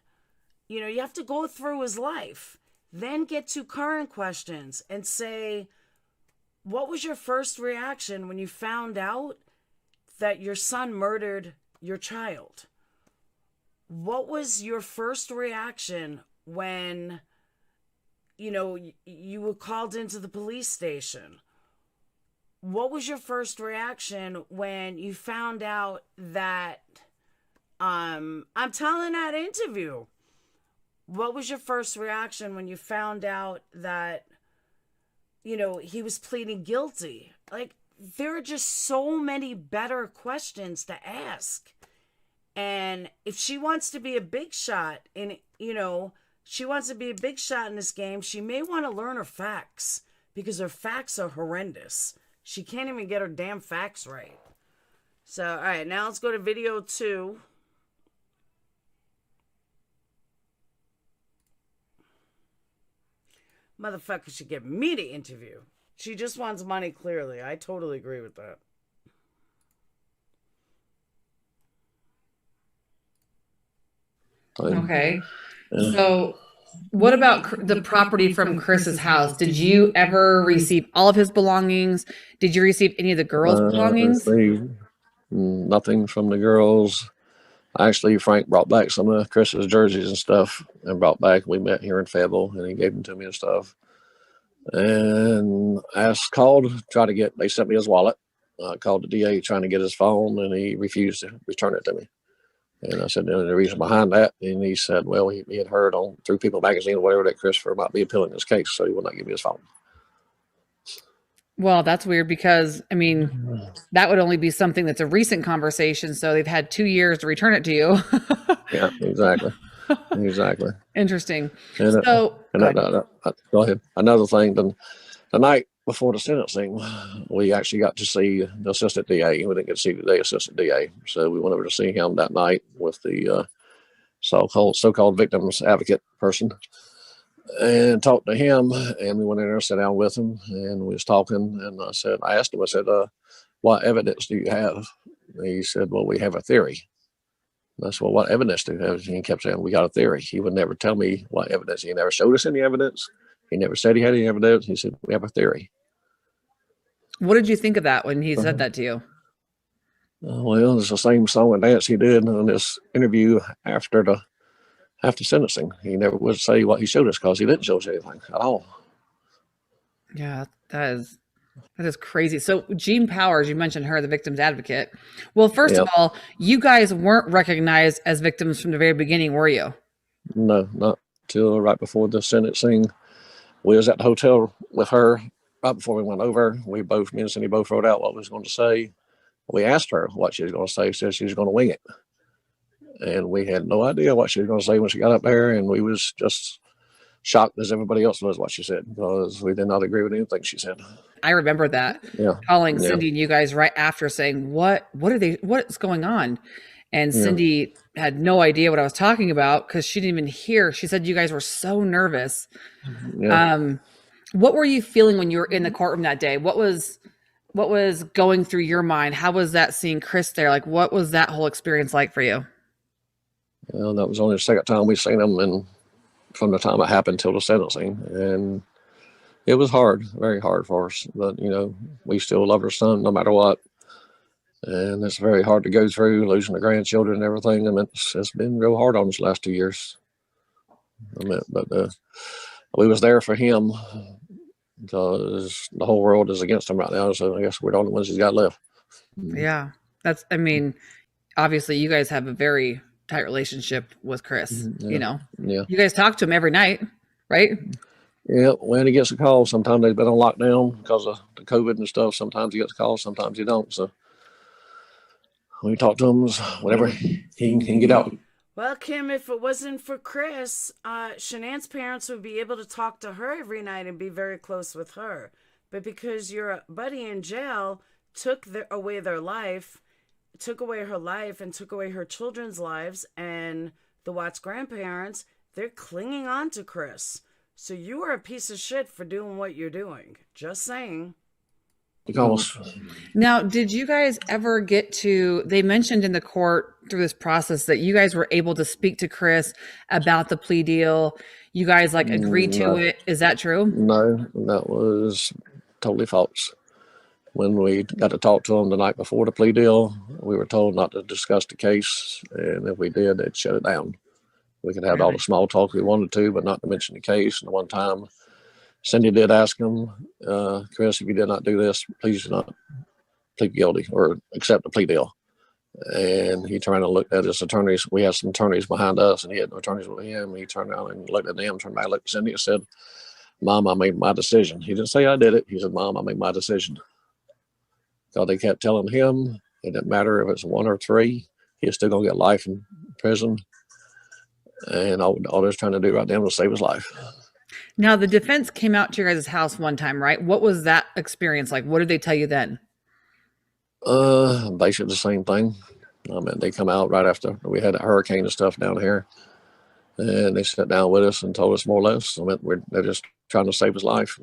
You have to go through his life. Then get to current questions and say, what was your first reaction when you found out that your son murdered your child? What was your first reaction when, you were called into the police station? What was your first reaction when you found out that, I'm telling that interview. What was your first reaction when you found out that, he was pleading guilty? Like, there are just so many better questions to ask. And if she wants to be a big shot in, she wants to be a big shot in this game, she may want to learn her facts because her facts are horrendous. She can't even get her damn facts right. So, all right, now let's go to video 2. Motherfucker should get me to interview. She just wants money, clearly. I totally agree with that. Okay. So what about the property from Chris's house? Did you ever receive all of his belongings? Did you receive any of the girls' belongings? Nothing from the girls. Actually, Frank brought back some of Chris's jerseys and stuff and brought back. We met here in Fayetteville and he gave them to me and stuff. And I they sent me his wallet. I called the DA trying to get his phone and he refused to return it to me. And I said, the reason behind that, and he said, well, he had heard through People magazine or whatever that Christopher might be appealing this case, so he would not give me his phone. Well, that's weird because, that would only be something that's a recent conversation. So they've had 2 years to return it to you. Yeah, exactly. Exactly. Interesting. Go ahead. Another thing, the night before the sentencing, we actually got to see the assistant DA. We didn't get to see the assistant DA. So we went over to see him that night with the so-called victims advocate person and talked to him. And we went in there, sat down with him, and we was talking. And I asked him, what evidence do you have He said, well, we have a theory. I said, well, what evidence do you have? He kept saying, we got a theory. He would never tell me what evidence. He never showed us any evidence. He never said he had any evidence. He said, we have a theory. What did you think of that when he said that to you? Well, it's the same song and dance he did in this interview after sentencing. He never would say what he showed us because he didn't show us anything at all. Yeah, that is crazy. So Jean Powers, you mentioned her, the victim's advocate. Well, first of all, you guys weren't recognized as victims from the very beginning, were you? No, not till right before the sentencing. We was at the hotel with her right before we went over. Me and Cindy both wrote out what we was going to say. We asked her what she was going to say. She said she was going to wing it. And we had no idea what she was going to say when she got up there. And we was just shocked as everybody else was what she said, because we did not agree with anything she said. I remember that. Calling Cindy and you guys right after saying, what's going on? And Cindy had no idea what I was talking about because she didn't even hear. She said you guys were so nervous. What were you feeling when you were in the courtroom that day? What was going through your mind? How was that seeing Chris there? Like, what was that whole experience like for you? Well, that was only the second time we've seen him, and from the time it happened till the sentencing. And it was hard, very hard for us. But, we still love our son no matter what. And it's very hard to go through, losing the grandchildren and everything. And it's been real hard on us the last 2 years. But we was there for him because the whole world is against him right now. So I guess we're the only ones he's got left. Yeah. Obviously you guys have a very tight relationship with Chris, Yeah. You guys talk to him every night, right? Yeah, when he gets a call, sometimes they've been on lockdown because of the COVID and stuff. Sometimes he gets a call, sometimes he don't. So when we talk to him, whenever he can get out. Well, Kim, if it wasn't for Chris, Shanann's parents would be able to talk to her every night and be very close with her. But because your buddy in jail took away her life, and took away her children's lives and the Watts grandparents, they're clinging on to Chris. So you are a piece of shit for doing what you're doing. Just saying. Now, did you guys ever they mentioned in the court through this process that you guys were able to speak to Chris about the plea deal? You guys agreed to it. Is that true? No, that was totally false. When we got to talk to him the night before the plea deal, we were told not to discuss the case. And if we did, they'd shut it down. We could have all the small talk we wanted to, but not to mention the case. And the one time, Cindy did ask him, Chris, if you did not do this, please do not plead guilty or accept the plea deal. And he turned and looked at his attorneys. We had some attorneys behind us, and he had no attorneys with him. He turned around and looked at them, turned back, looked at Cindy, and said, Mom, I made my decision. He didn't say I did it. He said, Mom, I made my decision. So they kept telling him it didn't matter if it's 1 or 3, he's still going to get life in prison. And all they're trying to do right now is save his life. Now, the defense came out to your guys' house one time, right? What was that experience like? What did they tell you then? Basically the same thing. They come out right after we had a hurricane and stuff down here. And they sat down with us and told us more or less. They're just trying to save his life.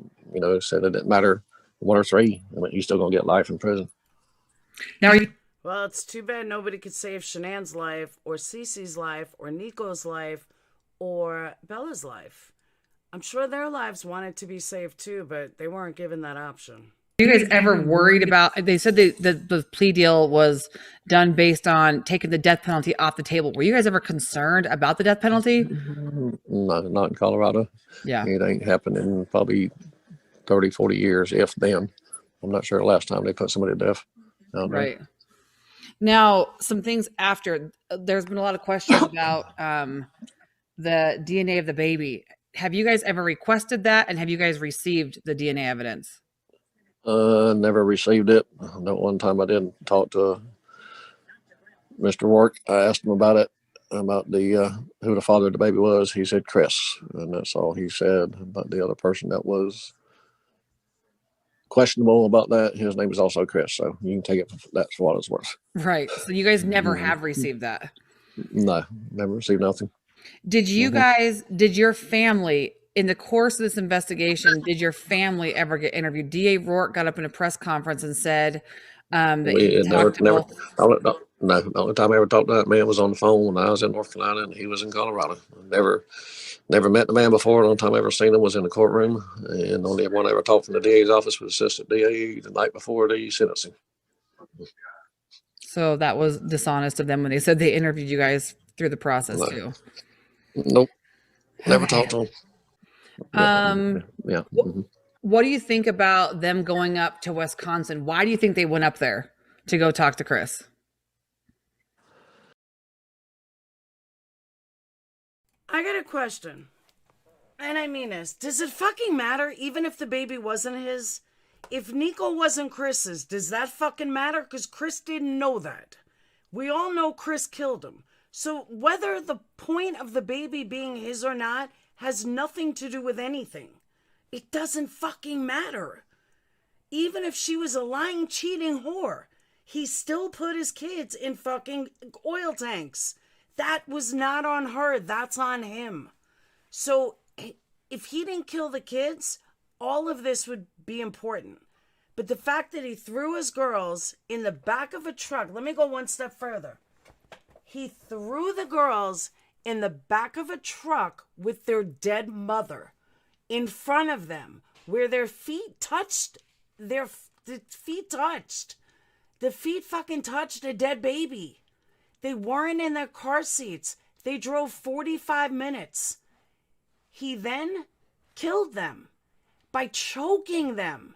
Said it didn't matter 1 or 3. He's still going to get life in prison. Now, well, it's too bad nobody could save Shanann's life or Cece's life or Nico's life or Bella's life. I'm sure their lives wanted to be saved too, but they weren't given that option. Were you guys ever worried about, they said the plea deal was done based on taking the death penalty off the table. Were you guys ever concerned about the death penalty? No, not in Colorado. Yeah. It ain't happened in probably 30, 40 years, if then. I'm not sure the last time they put somebody to death. Right. Now, some things after, there's been a lot of questions about the DNA of the baby. Have you guys ever requested that? And have you guys received the DNA evidence? Never received it. That one time I did talk to Mr. Work. I asked him about it, about the who the father of the baby was. He said Chris, and that's all he said. About the other person that was questionable about that, his name is also Chris. So you can take it that's for what it's worth. Right. So you guys never have received that? No, never received nothing. Did you guys, did your family, in the course of this investigation, did your family ever get interviewed? DA Rourke got up in a press conference and said, that We he had never, talked to never, both. no, the only time I ever talked to that man was on the phone when I was in North Carolina and he was in Colorado. Never met the man before. The only time I ever seen him was in the courtroom. And the only one I ever talked from the DA's office was Assistant DA the night before the sentencing. So that was dishonest of them when they said they interviewed you guys through the process No. too. Nope. Never Okay. talked to him. Yeah. What do you think about them going up to Wisconsin? Why do you think they went up there to go talk to Chris? I got a question. And I mean this. Does it fucking matter even if the baby wasn't his? If Nico wasn't Chris's, does that fucking matter? Because Chris didn't know that. We all know Chris killed him. So whether the point of the baby being his or not has nothing to do with anything. It doesn't fucking matter. Even if she was a lying, cheating whore, he still put his kids in fucking oil tanks. That was not on her. That's on him. So if he didn't kill the kids, all of this would be important. But the fact that he threw his girls in the back of a truck, let me go one step further. He threw the girls in the back of a truck with their dead mother in front of them where their feet touched. The feet fucking touched a dead baby. They weren't in their car seats. They drove 45 minutes. He then killed them by choking them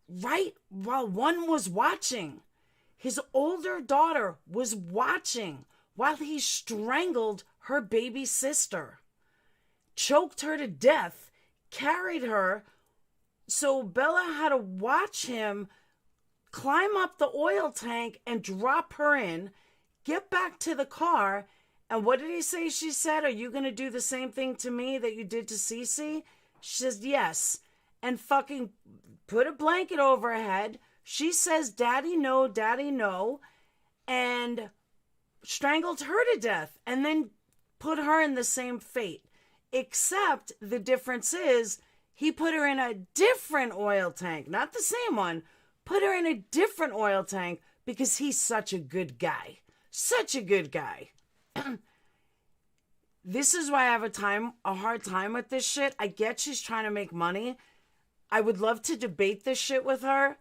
right while one was watching. His older daughter was watching while he strangled her baby sister, choked her to death, carried her. So Bella had to watch him climb up the oil tank and drop her in, get back to the car. And what did he say? She said, are you going to do the same thing to me that you did to Cece? She says, yes. And fucking put a blanket over her head. She says, daddy, no. And strangled her to death. And then put her in the same fate. Except the difference is he put her in a different oil tank. Not the same one. Put her in a different oil tank because he's such a good guy. Such a good guy. This is why I have a hard time with this shit. I get she's trying to make money. I would love to debate this shit with her.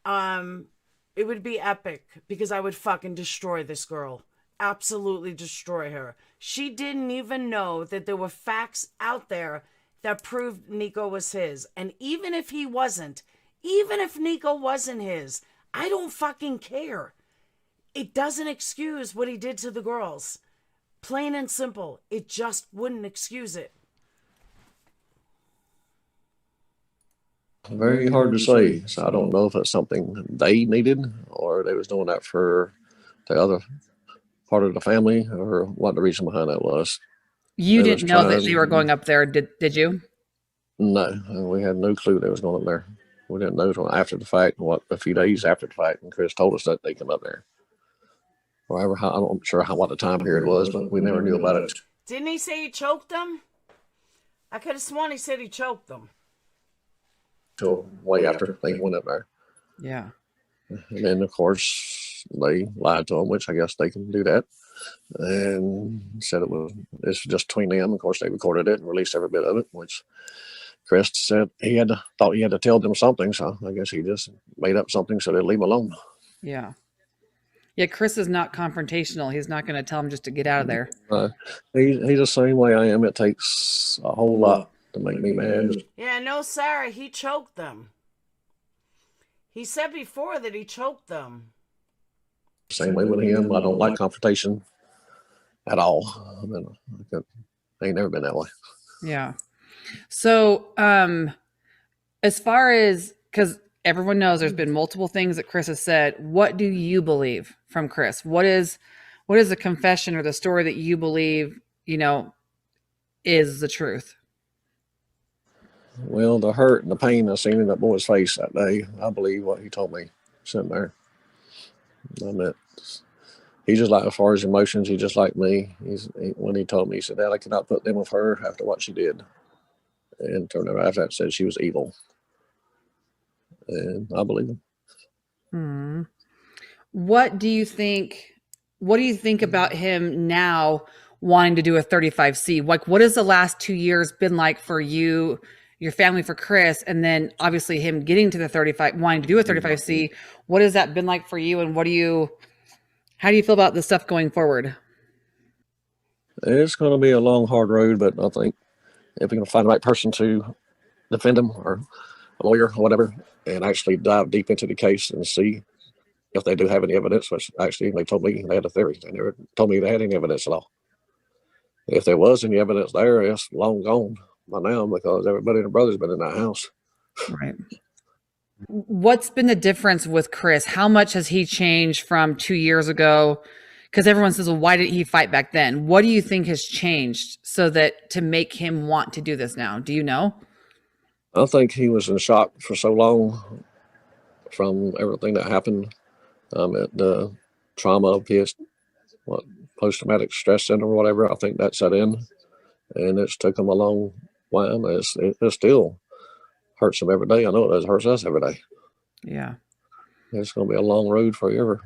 It would be epic because I would fucking destroy this girl. Absolutely destroy her. She didn't even know that there were facts out there that proved Nico was his. And even if he wasn't, even if Nico wasn't his, I don't fucking care. It doesn't excuse what he did to the girls. Plain and simple. It just wouldn't excuse it. Very hard to say. So I don't know if it's something they needed or they was doing that for the other part of the family or what the reason behind that was. You didn't know that they were going up there, did you? No, we had no clue they was going up there. We didn't know until after the fact, a few days after the fact, and Chris told us that they come up there. However, I'm not sure what the time period was, but we never knew about it. Didn't he say he choked them? I could have sworn he said he choked them. Till way after they went up there. Yeah. And then, of course, they lied to him, which I guess they can do that, and said it's just between them. Of course, they recorded it and released every bit of it, which Chris said thought he had to tell them something, so I guess he just made up something so they'd leave him alone. Yeah. Yeah, Chris is not confrontational. He's not going to tell him just to get out of there. He's the same way I am. It takes a whole lot to make me mad. Yeah, no, Sarah, he choked them. He said before that he choked them. Same way with him. I don't like confrontation at all. I ain't never been that way. Yeah. So, as far as, because everyone knows there's been multiple things that Chris has said, what do you believe from Chris? What is the confession or the story that you believe, is the truth? Well, the hurt and the pain I seen in that boy's face that day, I believe what he told me sitting there. I mean, he's just like, as far as emotions, he's just like me. When he told me, he said, Dad, I cannot put them with her after what she did. And turned around after that said she was evil. And I believe him. Hmm. What do you think? What do you think about him now wanting to do a 35C? Like, what has the last 2 years been like for you, your family, for Chris, and then obviously him getting to the 35, wanting to do a 35C? What has that been like for you, and how do you feel about the stuff going forward? It's going to be a long, hard road, but I think if we can find the right person to defend him, or a lawyer or whatever, and actually dive deep into the case and see if they do have any evidence, which actually they told me they had a theory. They never told me they had any evidence at all. If there was any evidence there, it's long gone by now because everybody and their brother's been in that house. Right. What's been the difference with Chris? How much has he changed from 2 years ago? Because everyone says, well, why did he fight back then? What do you think has changed so that to make him want to do this now? Do you know? I think he was in shock for so long from everything that happened. The trauma of his post-traumatic stress syndrome or whatever. I think that set in, and it's took him a long while. It still hurts him every day. I know it does. Hurts us every day. Yeah. It's going to be a long road for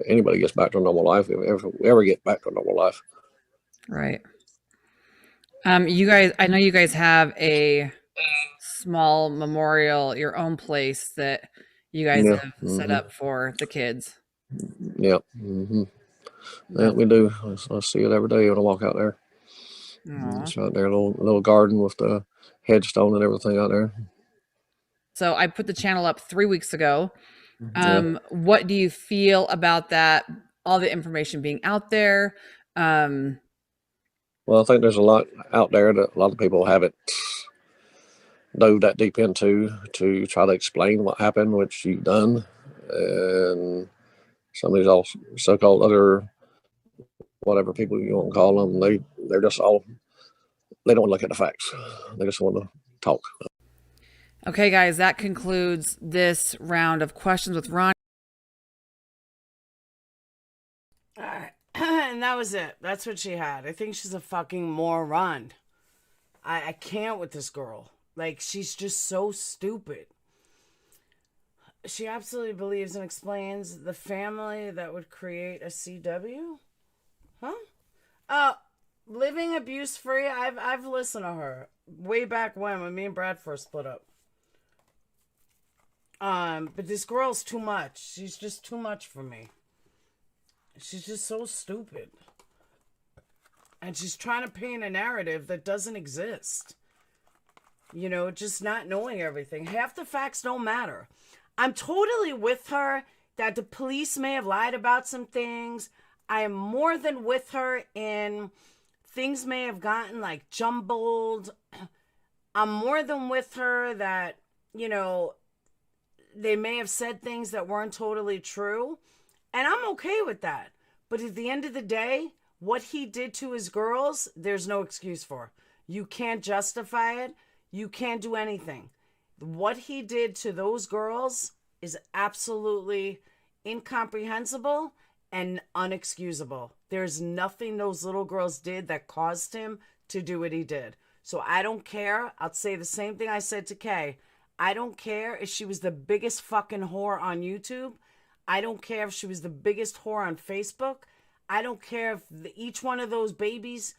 anybody gets back to a normal life. If we ever get back to a normal life. Right. You guys, I know you guys have a small memorial, your own place that you guys Yeah. have set up for the kids. Yep. Yeah, we do. I see it every day when I walk out there. Aww. It's out there, a little garden with the headstone and everything out there. So I put the channel up 3 weeks ago. Yeah. What do you feel about that? All the information being out there. Well, I think there's a lot out there that a lot of people haven't dove that deep into to try to explain what happened, which you've done, and some of these all so-called other whatever people you want to call them, they're just all, they don't look at the facts. They just want to talk. Okay, guys, that concludes this round of questions with Ron. All right. And that was it. That's what she had. I think she's a fucking moron. I can't with this girl. Like, she's just so stupid. She absolutely believes and explains the family that would create a CW? Huh? Living abuse free. I've listened to her way back when me and Brad first split up. But this girl's too much. She's just too much for me. She's just so stupid. And she's trying to paint a narrative that doesn't exist. You know, just not knowing everything. Half the facts don't matter. I'm totally with her that the police may have lied about some things. I am more than with her in things may have gotten like jumbled. I'm more than with her that, you know, they may have said things that weren't totally true. And I'm okay with that. But at the end of the day, what he did to his girls, there's no excuse for. You can't justify it. You can't do anything. What he did to those girls is absolutely incomprehensible and unexcusable. There's nothing those little girls did that caused him to do what he did. So I don't care. I'll say the same thing I said to Kay. I don't care if she was the biggest fucking whore on YouTube. I don't care if she was the biggest whore on Facebook. I don't care if each one of those babies,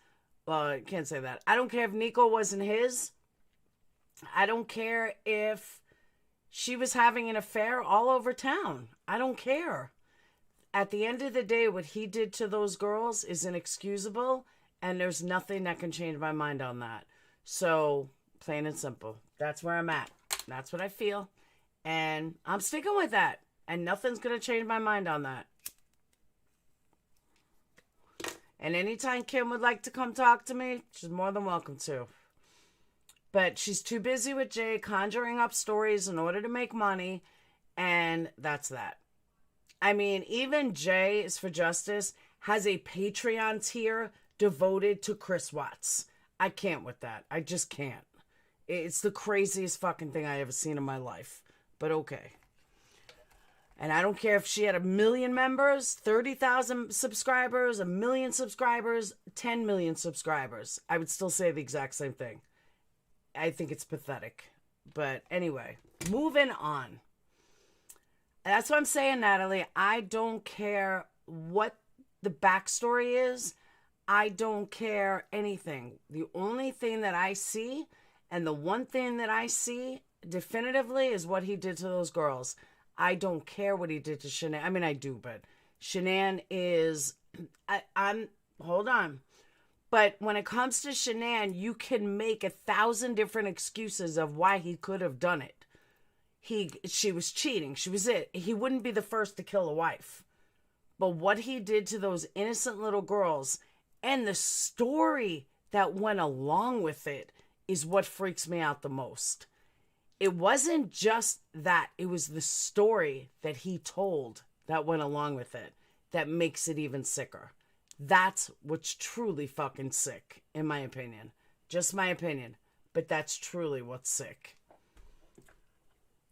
I can't say that. I don't care if Nico wasn't his. I don't care if she was having an affair all over town. I don't care. At the end of the day, what he did to those girls is inexcusable, and there's nothing that can change my mind on that. So, plain and simple. That's where I'm at. That's what I feel. And I'm sticking with that. And nothing's going to change my mind on that. And anytime Kim would like to come talk to me, she's more than welcome to. But she's too busy with Jay conjuring up stories in order to make money. And that's that. I mean, even Jay is for Justice has a Patreon tier devoted to Chris Watts. I can't with that. I just can't. It's the craziest fucking thing I ever seen in my life. But okay. And I don't care if she had 1 million members, 30,000 subscribers, 1 million subscribers, 10 million subscribers. I would still say the exact same thing. I think it's pathetic. But anyway, moving on. That's what I'm saying, Natalie. I don't care what the backstory is. I don't care anything. The only thing that I see, and the one thing that I see definitively, is what he did to those girls. I don't care what he did to Shanann. I mean, I do, but Shanann is... I'm... Hold on. But when it comes to Shanann, you can make 1,000 different excuses of why he could have done it. She was cheating. She was it. He wouldn't be the first to kill a wife. But what he did to those innocent little girls and the story that went along with it is what freaks me out the most. It wasn't just that. It was the story that he told that went along with it that makes it even sicker. That's what's truly fucking sick, in my opinion. Just my opinion. But that's truly what's sick.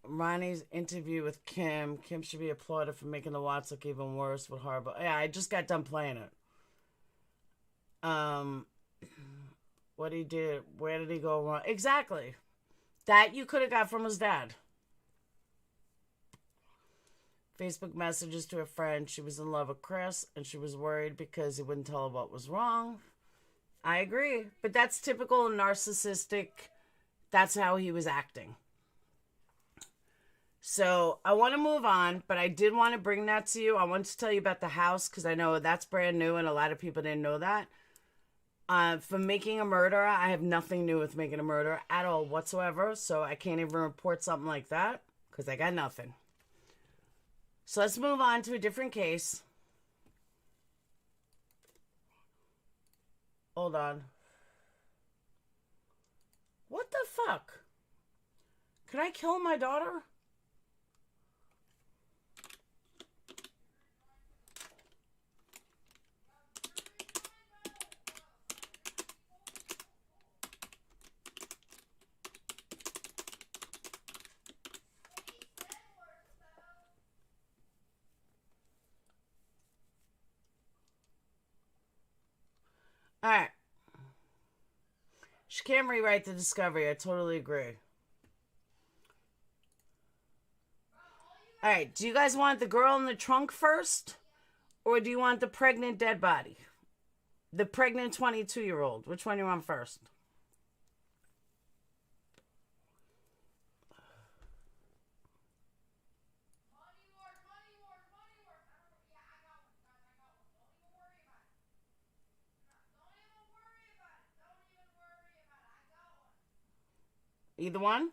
Ronnie's interview with Kim. Kim should be applauded for making the Watts look even worse with horrible. Yeah, I just got done playing it. What he did. Where did he go wrong? Exactly. That you could have got from his dad. Facebook messages to a friend. She was in love with Chris, and she was worried because he wouldn't tell her what was wrong. I agree. But that's typical narcissistic. That's how he was acting. So I want to move on, but I did want to bring that to you. I wanted to tell you about the house because I know that's brand new and a lot of people didn't know that. For Making a Murderer, I have nothing new with Making a Murderer at all whatsoever. So I can't even report something like that because I got nothing. So let's move on to a different case. Hold on. What the fuck? Could I kill my daughter? All right. She can't rewrite the discovery. I totally agree. All right. Do you guys want the girl in the trunk first? Or do you want the pregnant dead body? The pregnant 22-year-old. Which one do you want first? Either one?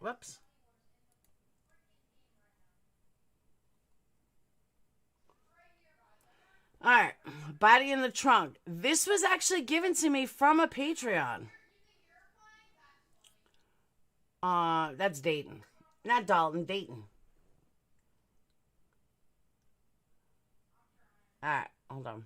Whoops. All right. Body in the trunk. This was actually given to me from a Patreon. That's Dayton. Not Dalton, Dayton. All right. Hold on.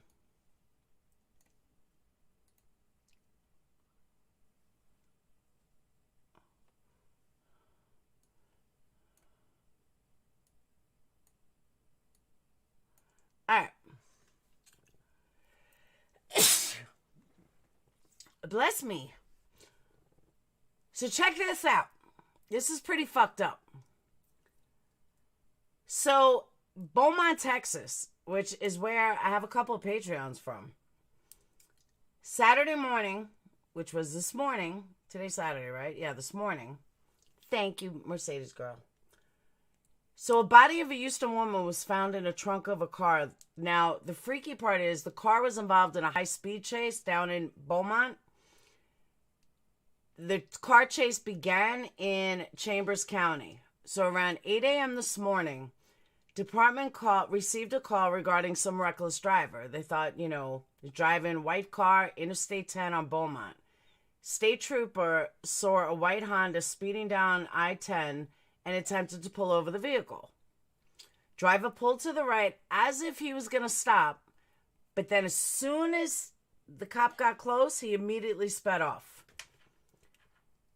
All right. Bless me. So check this out. This is pretty fucked up. So, Beaumont, Texas, which is where I have a couple of Patreons from. Saturday morning, which was this morning. Today's Saturday, right? Yeah, this morning. Thank you, Mercedes girl. So a body of a Houston woman was found in a trunk of a car. Now, the freaky part is the car was involved in a high-speed chase down in Beaumont. The car chase began in Chambers County. So around 8 a.m. this morning, department received a call regarding some reckless driver. They thought, driving white car, Interstate 10 on Beaumont. State trooper saw a white Honda speeding down I-10 and attempted to pull over the vehicle. Driver pulled to the right as if he was going to stop, but then as soon as the cop got close, he immediately sped off.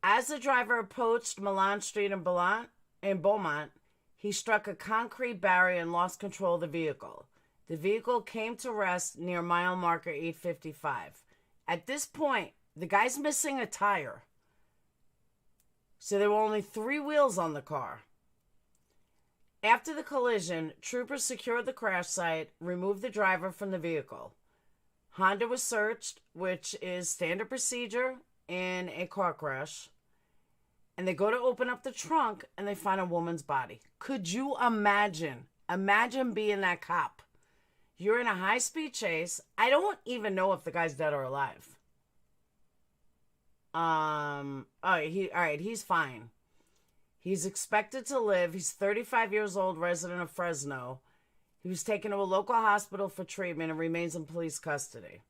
As the driver approached Milan Street in Beaumont, he struck a concrete barrier and lost control of the vehicle. The vehicle came to rest near mile marker 855. At this point, the guy's missing a tire. So there were only 3 wheels on the car. After the collision, troopers secured the crash site, removed the driver from the vehicle. Honda was searched, which is standard procedure in a car crash. And they go to open up the trunk and they find a woman's body. Could you imagine? Imagine being that cop. You're in a high-speed chase. I don't even know if the guy's dead or alive. All right, he's fine. He's expected to live. He's 35 years old, resident of Fresno. He was taken to a local hospital for treatment and remains in police custody.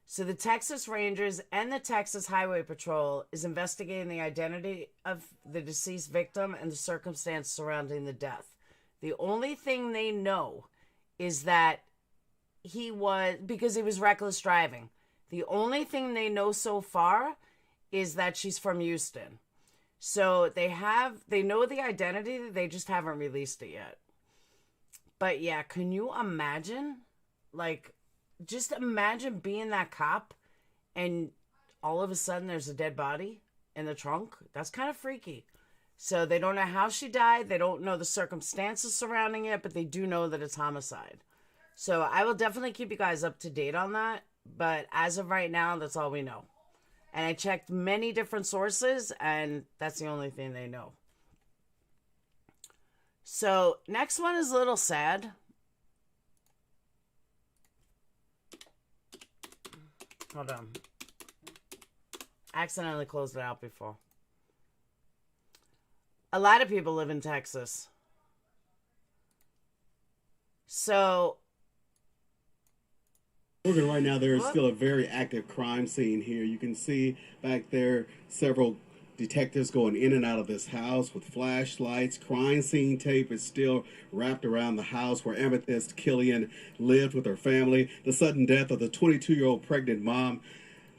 So the Texas Rangers and the Texas Highway Patrol is investigating the identity of the deceased victim and the circumstance surrounding the death. The only thing they know is that because he was reckless driving. The only thing they know so far is that she's from Houston. So they know the identity, they just haven't released it yet. But yeah, can you imagine? Like, just imagine being that cop and all of a sudden there's a dead body in the trunk. That's kind of freaky. So they don't know how she died. They don't know the circumstances surrounding it, but they do know that it's homicide. So I will definitely keep you guys up to date on that. But as of right now, that's all we know. And I checked many different sources, and that's the only thing they know. So next one is a little sad. Hold on. Accidentally closed it out before. A lot of people live in Texas. So Right now, there is still a very active crime scene here. You can see back there several detectives going in and out of this house with flashlights. Crime scene tape is still wrapped around the house where Amethyst Killian lived with her family. The sudden death of the 22-year-old pregnant mom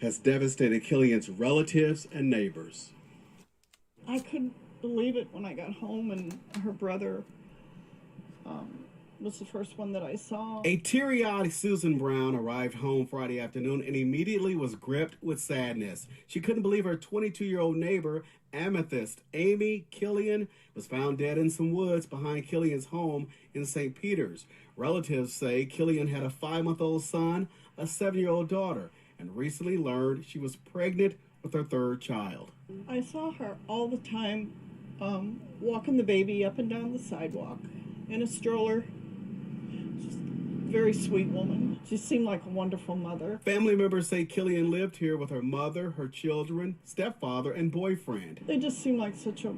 has devastated Killian's relatives and neighbors. I couldn't believe it when I got home and her brother was the first one that I saw. A teary-eyed Susan Brown arrived home Friday afternoon and immediately was gripped with sadness. She couldn't believe her 22-year-old neighbor, Amethyst Amy Killian, was found dead in some woods behind Killian's home in St. Peters. Relatives say Killian had a 5-month-old son, a 7-year-old daughter, and recently learned she was pregnant with her third child. I saw her all the time walking the baby up and down the sidewalk in a stroller. Very sweet woman. She seemed like a wonderful mother. Family members say Killian lived here with her mother, her children, stepfather, and boyfriend. They just seemed like such a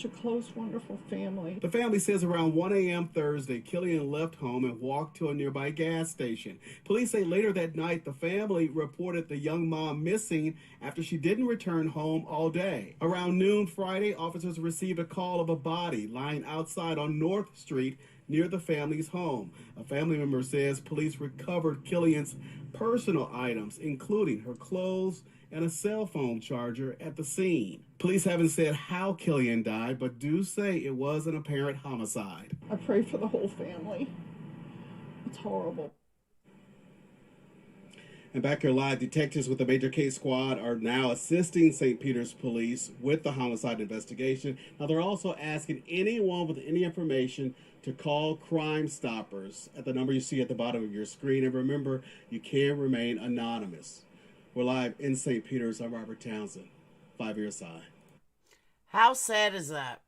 close, wonderful family. The family says around 1 a.m. Thursday, Killian left home and walked to a nearby gas station. Police say later that night, the family reported the young mom missing after she didn't return home all day. Around noon Friday, officers received a call of a body lying outside on North Street near the family's home. A family member says police recovered Killian's personal items, including her clothes and a cell phone charger at the scene. Police haven't said how Killian died, but do say it was an apparent homicide. I pray for the whole family. It's horrible. And back here live, detectives with the Major Case Squad are now assisting St. Peter's Police with the homicide investigation. Now, they're also asking anyone with any information to call Crime Stoppers at the number you see at the bottom of your screen. And remember, you can remain anonymous. We're live in St. Peter's. I'm Robert Townsend, 5 Year Side. how sad is that?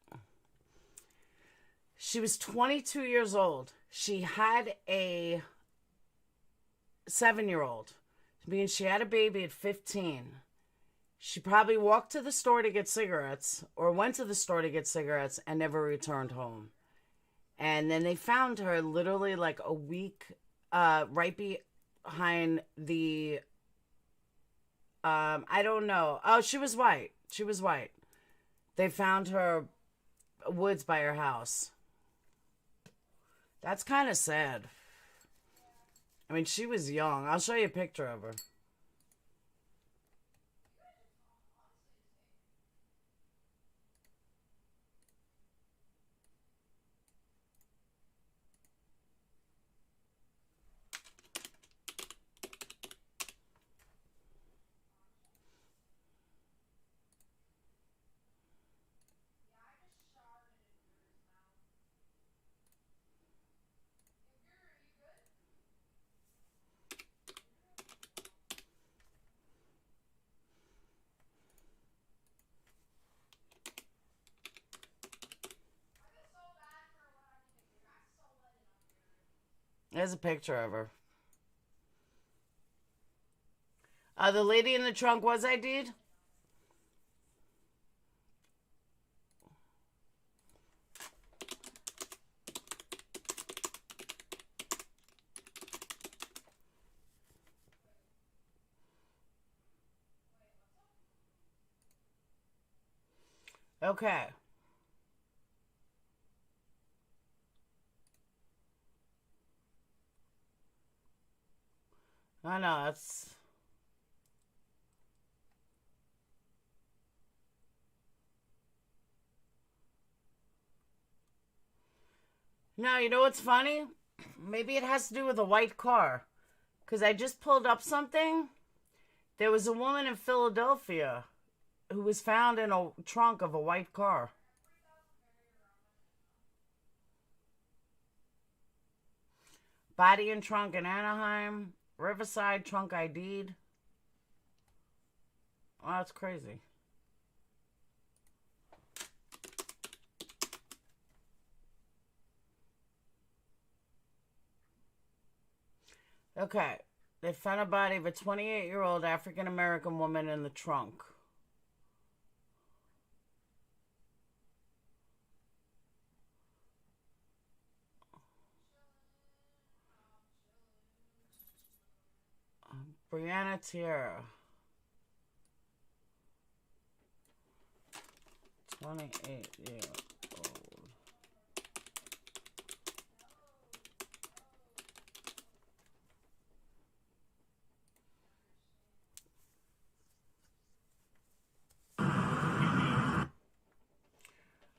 She was 22 years old. She had a 7-year-old. Meaning she had a baby at 15. She probably walked to the store to get cigarettes or went to the store to get cigarettes and never returned home. And then they found her literally like a week right behind the I don't know. Oh, she was white. She was white. They found her woods by her house. That's kind of sad. I mean, she was young. I'll show you a picture of her. There's a picture of her. The lady in the trunk was ID'd? Okay. I know, that's... No, you know what's funny? Maybe it has to do with a white car. Because I just pulled up something. There was a woman in Philadelphia who was found in a trunk of a white car. Body and trunk in Anaheim. Riverside, trunk ID'd. Oh, that's crazy. Okay. They found a body of a 28-year-old African-American woman in the trunk. Brianna Tierra. 28-year-old.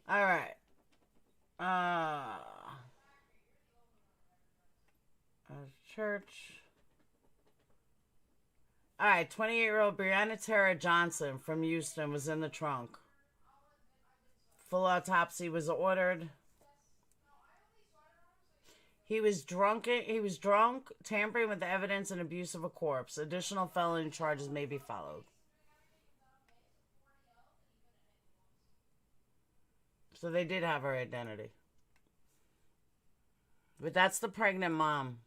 All right. Church. All right, 28-year-old Brianna Tara Johnson from Houston was in the trunk. Full autopsy was ordered. He was drunk, tampering with the evidence, and abuse of a corpse. Additional felony charges may be followed. So they did have her identity. But that's the pregnant mom.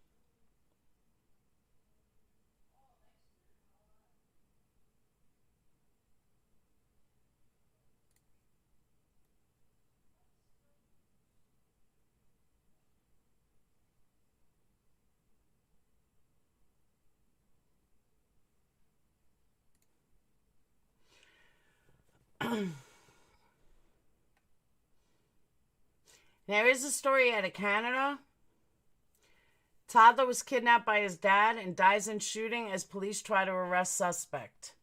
There is a story out of Canada. Toddler was kidnapped by his dad and dies in shooting as police try to arrest suspect.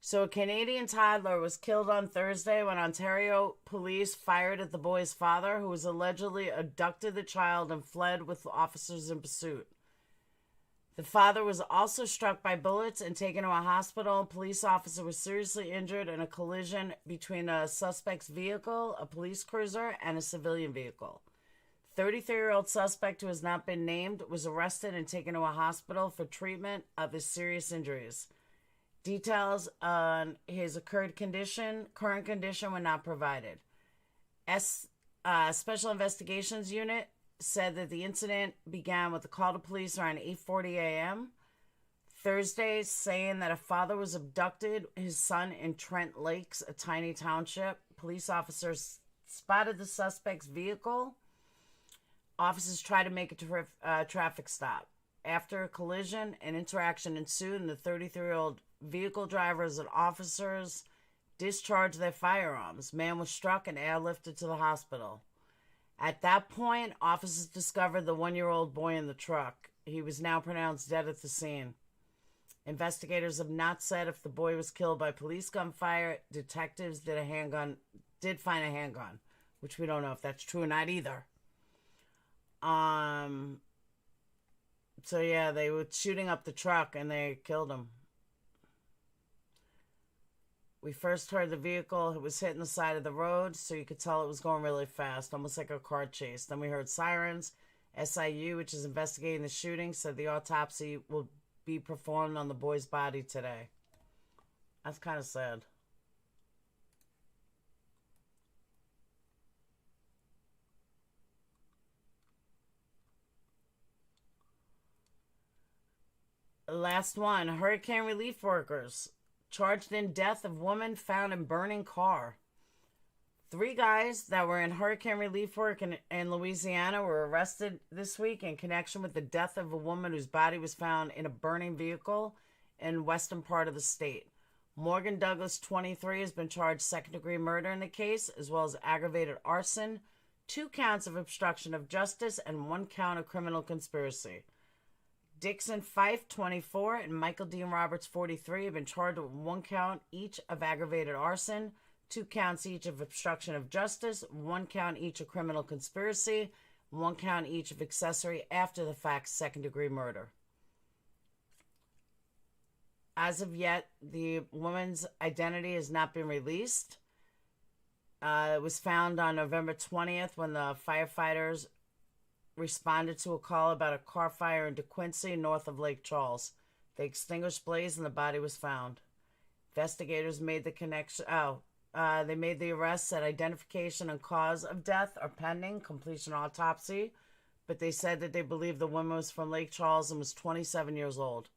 So a Canadian toddler was killed on Thursday when Ontario police fired at the boy's father, who was allegedly abducted the child and fled with officers in pursuit. The father was also struck by bullets and taken to a hospital. A police officer was seriously injured in a collision between a suspect's vehicle, a police cruiser, and a civilian vehicle. 33-year-old suspect, who has not been named, was arrested and taken to a hospital for treatment of his serious injuries. Details on his current condition were not provided. Special Investigations Unit said that the incident began with a call to police around 8:40 a.m. Thursday, saying that a father was abducted his son in Trent Lakes, a tiny township. Police officers spotted the suspect's vehicle. Officers tried to make a traffic stop. After a collision, an interaction ensued, and the 33-year-old vehicle drivers and officers discharged their firearms. Man was struck and airlifted to the hospital. At that point, officers discovered the 1-year-old boy in the truck. He was now pronounced dead at the scene. Investigators have not said if the boy was killed by police gunfire. Detectives did find a handgun, which we don't know if that's true or not either. So yeah, they were shooting up the truck and they killed him. We first heard the vehicle. It was hitting the side of the road, so you could tell it was going really fast, almost like a car chase. Then we heard sirens. SIU, which is investigating the shooting, said the autopsy will be performed on the boy's body today. That's kind of sad. Last one. Hurricane relief workers charged in death of woman found in burning car. 3 guys that were in hurricane relief work in Louisiana were arrested this week in connection with the death of a woman whose body was found in a burning vehicle in western part of the state. Morgan Douglas, 23, has been charged second-degree murder in the case, as well as aggravated arson, 2 counts of obstruction of justice, and 1 count of criminal conspiracy. Dixon Fife, 24, and Michael Dean Roberts, 43, have been charged with 1 count each of aggravated arson, 2 counts each of obstruction of justice, 1 count each of criminal conspiracy, 1 count each of accessory after the fact second-degree murder. As of yet, the woman's identity has not been released. It was found on November 20th when the firefighters responded to a call about a car fire in DeQuincy, north of Lake Charles. They extinguished blaze and the body was found. Investigators made the connection. They made the arrest, said identification and cause of death are pending, completion autopsy, but they said that they believe the woman was from Lake Charles and was 27 years old.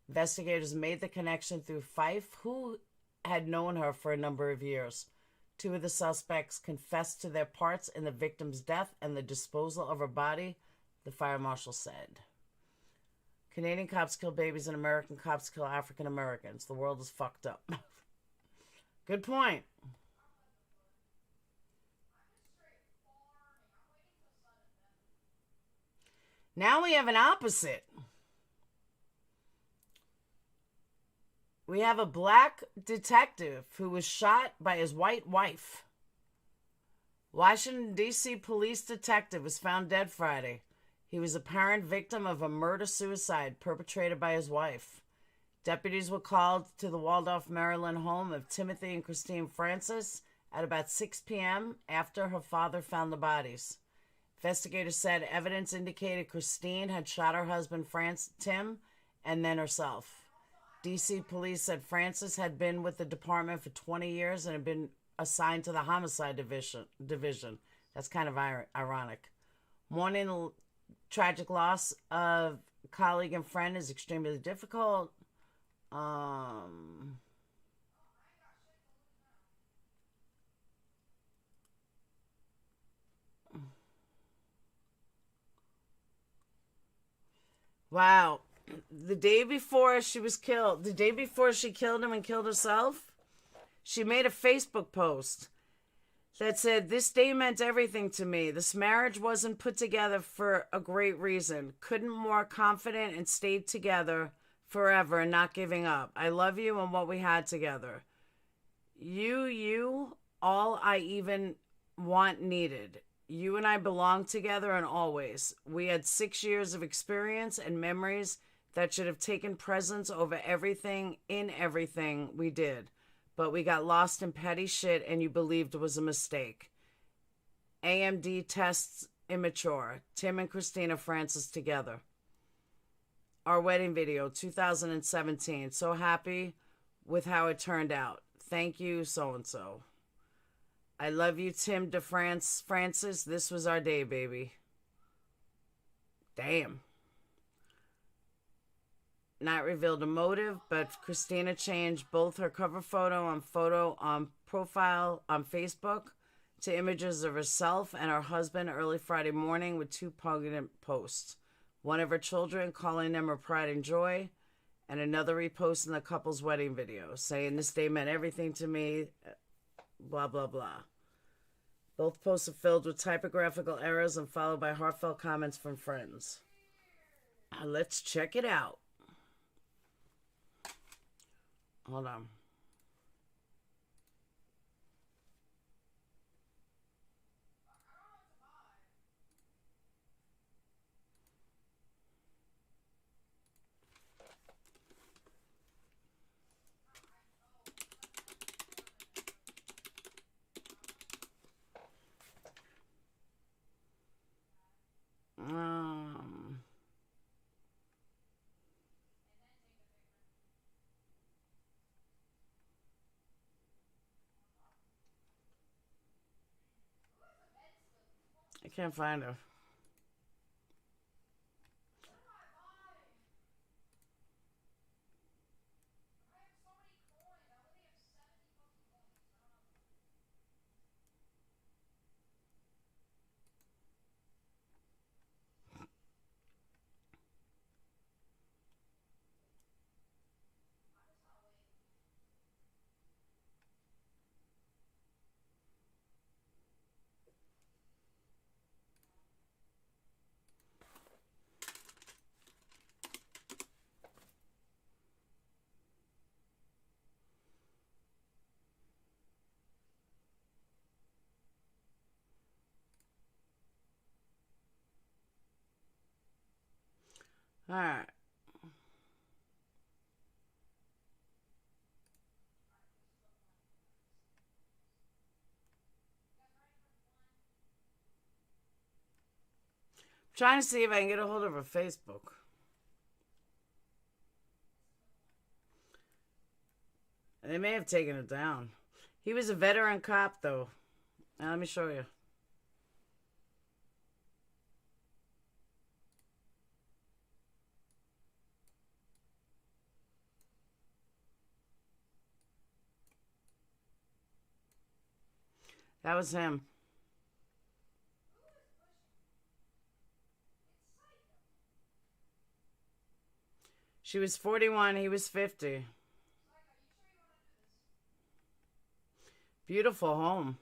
Investigators made the connection through Fife, who had known her for a number of years. 2 of the suspects confessed to their parts in the victim's death and the disposal of her body, the fire marshal said. Canadian cops kill babies and American cops kill African Americans. The world is fucked up. Good point. Now we have an opposite. We have a black detective who was shot by his white wife. Washington, D.C. police detective was found dead Friday. He was a apparent victim of a murder-suicide perpetrated by his wife. Deputies were called to the Waldorf, Maryland home of Timothy and Christine Francis at about 6 p.m. after her father found the bodies. Investigators said evidence indicated Christine had shot her husband, Tim, and then herself. D.C. police said Francis had been with the department for 20 years and had been assigned to the homicide division. That's kind of ironic. Mourning the tragic loss of a colleague and friend is extremely difficult. Wow. The day before she was killed, the day before she killed him and killed herself, she made a Facebook post that said, "This day meant everything to me. This marriage wasn't put together for a great reason. Couldn't more confident and stayed together forever and not giving up. I love you and what we had together. You, all I even want needed. You and I belong together and always. We had 6 years of experience and memories that should have taken precedence over everything in everything we did. But we got lost in petty shit and you believed it was a mistake. AMD tests immature. Tim and Christina Francis together. Our wedding video, 2017. So happy with how it turned out. Thank you, so-and-so. I love you, Tim Francis. This was our day, baby." Damn. Not revealed a motive, but Christina changed both her cover photo on profile on Facebook to images of herself and her husband early Friday morning with 2 poignant posts. One of her children calling them her pride and joy, and another reposting the couple's wedding video, saying this day meant everything to me, blah, blah, blah. Both posts are filled with typographical errors and followed by heartfelt comments from friends. Let's check it out. Hold on. I can't find her. All right. Trying to see if I can get a hold of her Facebook. They may have taken it down. He was a veteran cop, though. Now, let me show you. That was him. She was 41, he was 50. Beautiful home.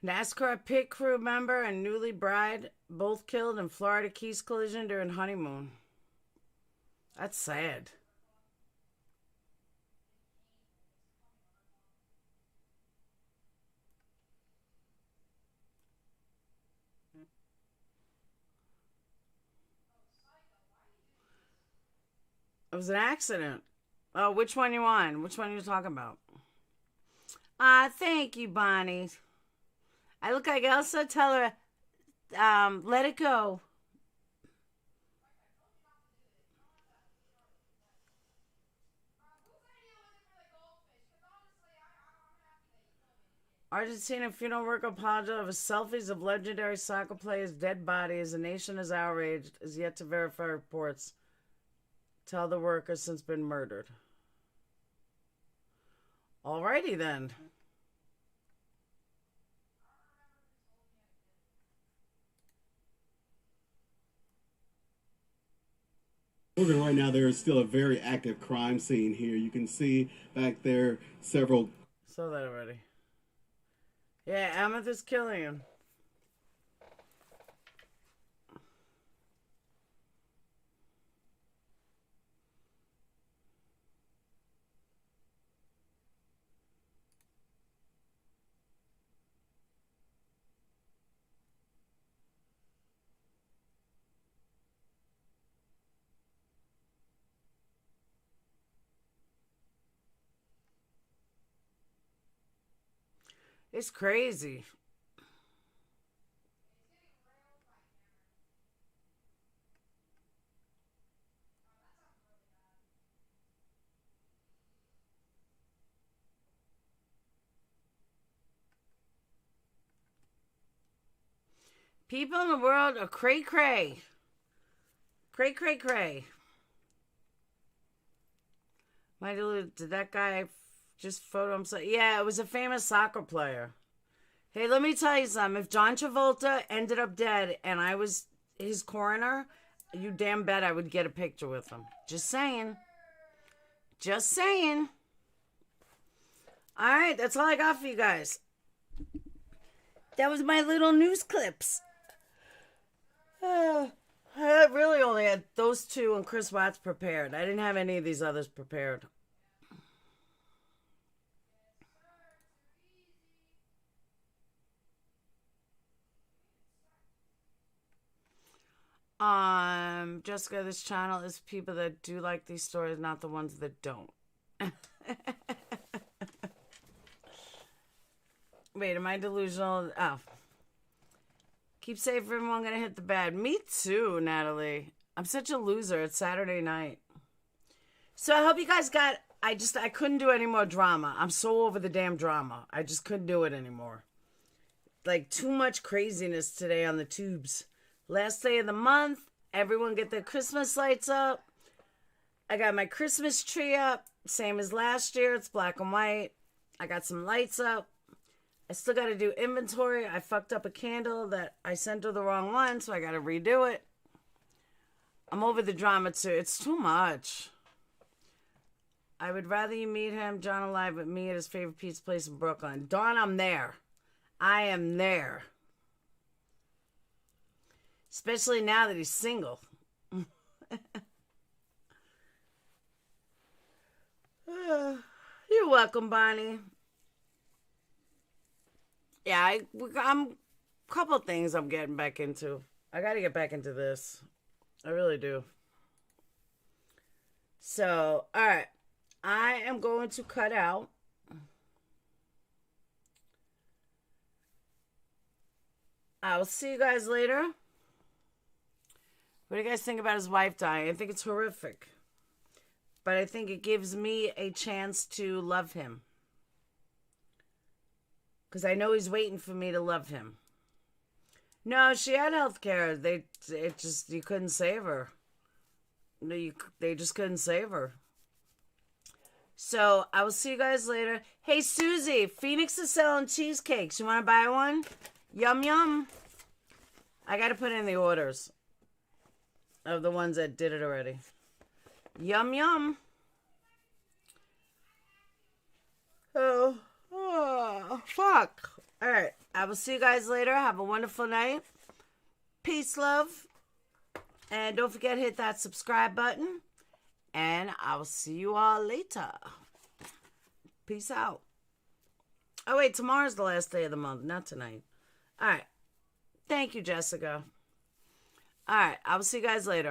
NASCAR pit crew member and newly bride both killed in Florida Keys collision during honeymoon. That's sad. It was an accident. Oh, which one you on? Which one are you talking about? Thank you, Bonnie. I look like Elsa. Tell her, let it go. Argentina funeral worker apologized over selfies of legendary soccer player's dead body as the nation is outraged, is yet to verify reports. Tell the worker since been murdered. Alrighty then. Right now, there is still a very active crime scene here. You can see back there several. Saw that already. Yeah, Amethyst Killian. It's crazy. People in the world are cray cray. Cray cray cray. Did that guy just photo himself? Yeah, it was a famous soccer player. Hey, let me tell you something. If John Travolta ended up dead and I was his coroner, you damn bet I would get a picture with him. Just saying. Just saying. All right, that's all I got for you guys. That was my little news clips. I really only had those two and Chris Watts prepared. I didn't have any of these others prepared. Jessica, this channel is people that do like these stories, not the ones that don't. Wait, am I delusional? Oh. Keep safe, everyone. Gonna hit the bed. Me too, Natalie. I'm such a loser. It's Saturday night. So I hope you guys got... I couldn't do any more drama. I'm so over the damn drama. I just couldn't do it anymore. Like, too much craziness today on the tubes. Last day of the month. Everyone get their Christmas lights up. I got my Christmas tree up, same as last year. It's black and white. I got some lights up. I still got to do inventory. I fucked up a candle that I sent her the wrong one, so I got to redo it. I'm over the drama too. It's too much. I would rather you meet him, John, alive, with me at his favorite pizza place in Brooklyn. Dawn, I'm there. I am there. Especially now that he's single. You're welcome, Bonnie. Yeah, I'm a couple things I'm getting back into. I got to get back into this. I really do. So, all right. I am going to cut out. I will see you guys later. What do you guys think about his wife dying? I think it's horrific. But I think it gives me a chance to love him. Because I know he's waiting for me to love him. No, she had health care. You couldn't save her. They just couldn't save her. So, I will see you guys later. Hey, Susie, Phoenix is selling cheesecakes. You want to buy one? Yum, yum. I got to put in the orders of the ones that did it already. Yum, yum. Oh, fuck. All right. I will see you guys later. Have a wonderful night. Peace, love. And don't forget to hit that subscribe button. And I will see you all later. Peace out. Oh, wait. Tomorrow's the last day of the month. Not tonight. All right. Thank you, Jessica. All right. I will see you guys later.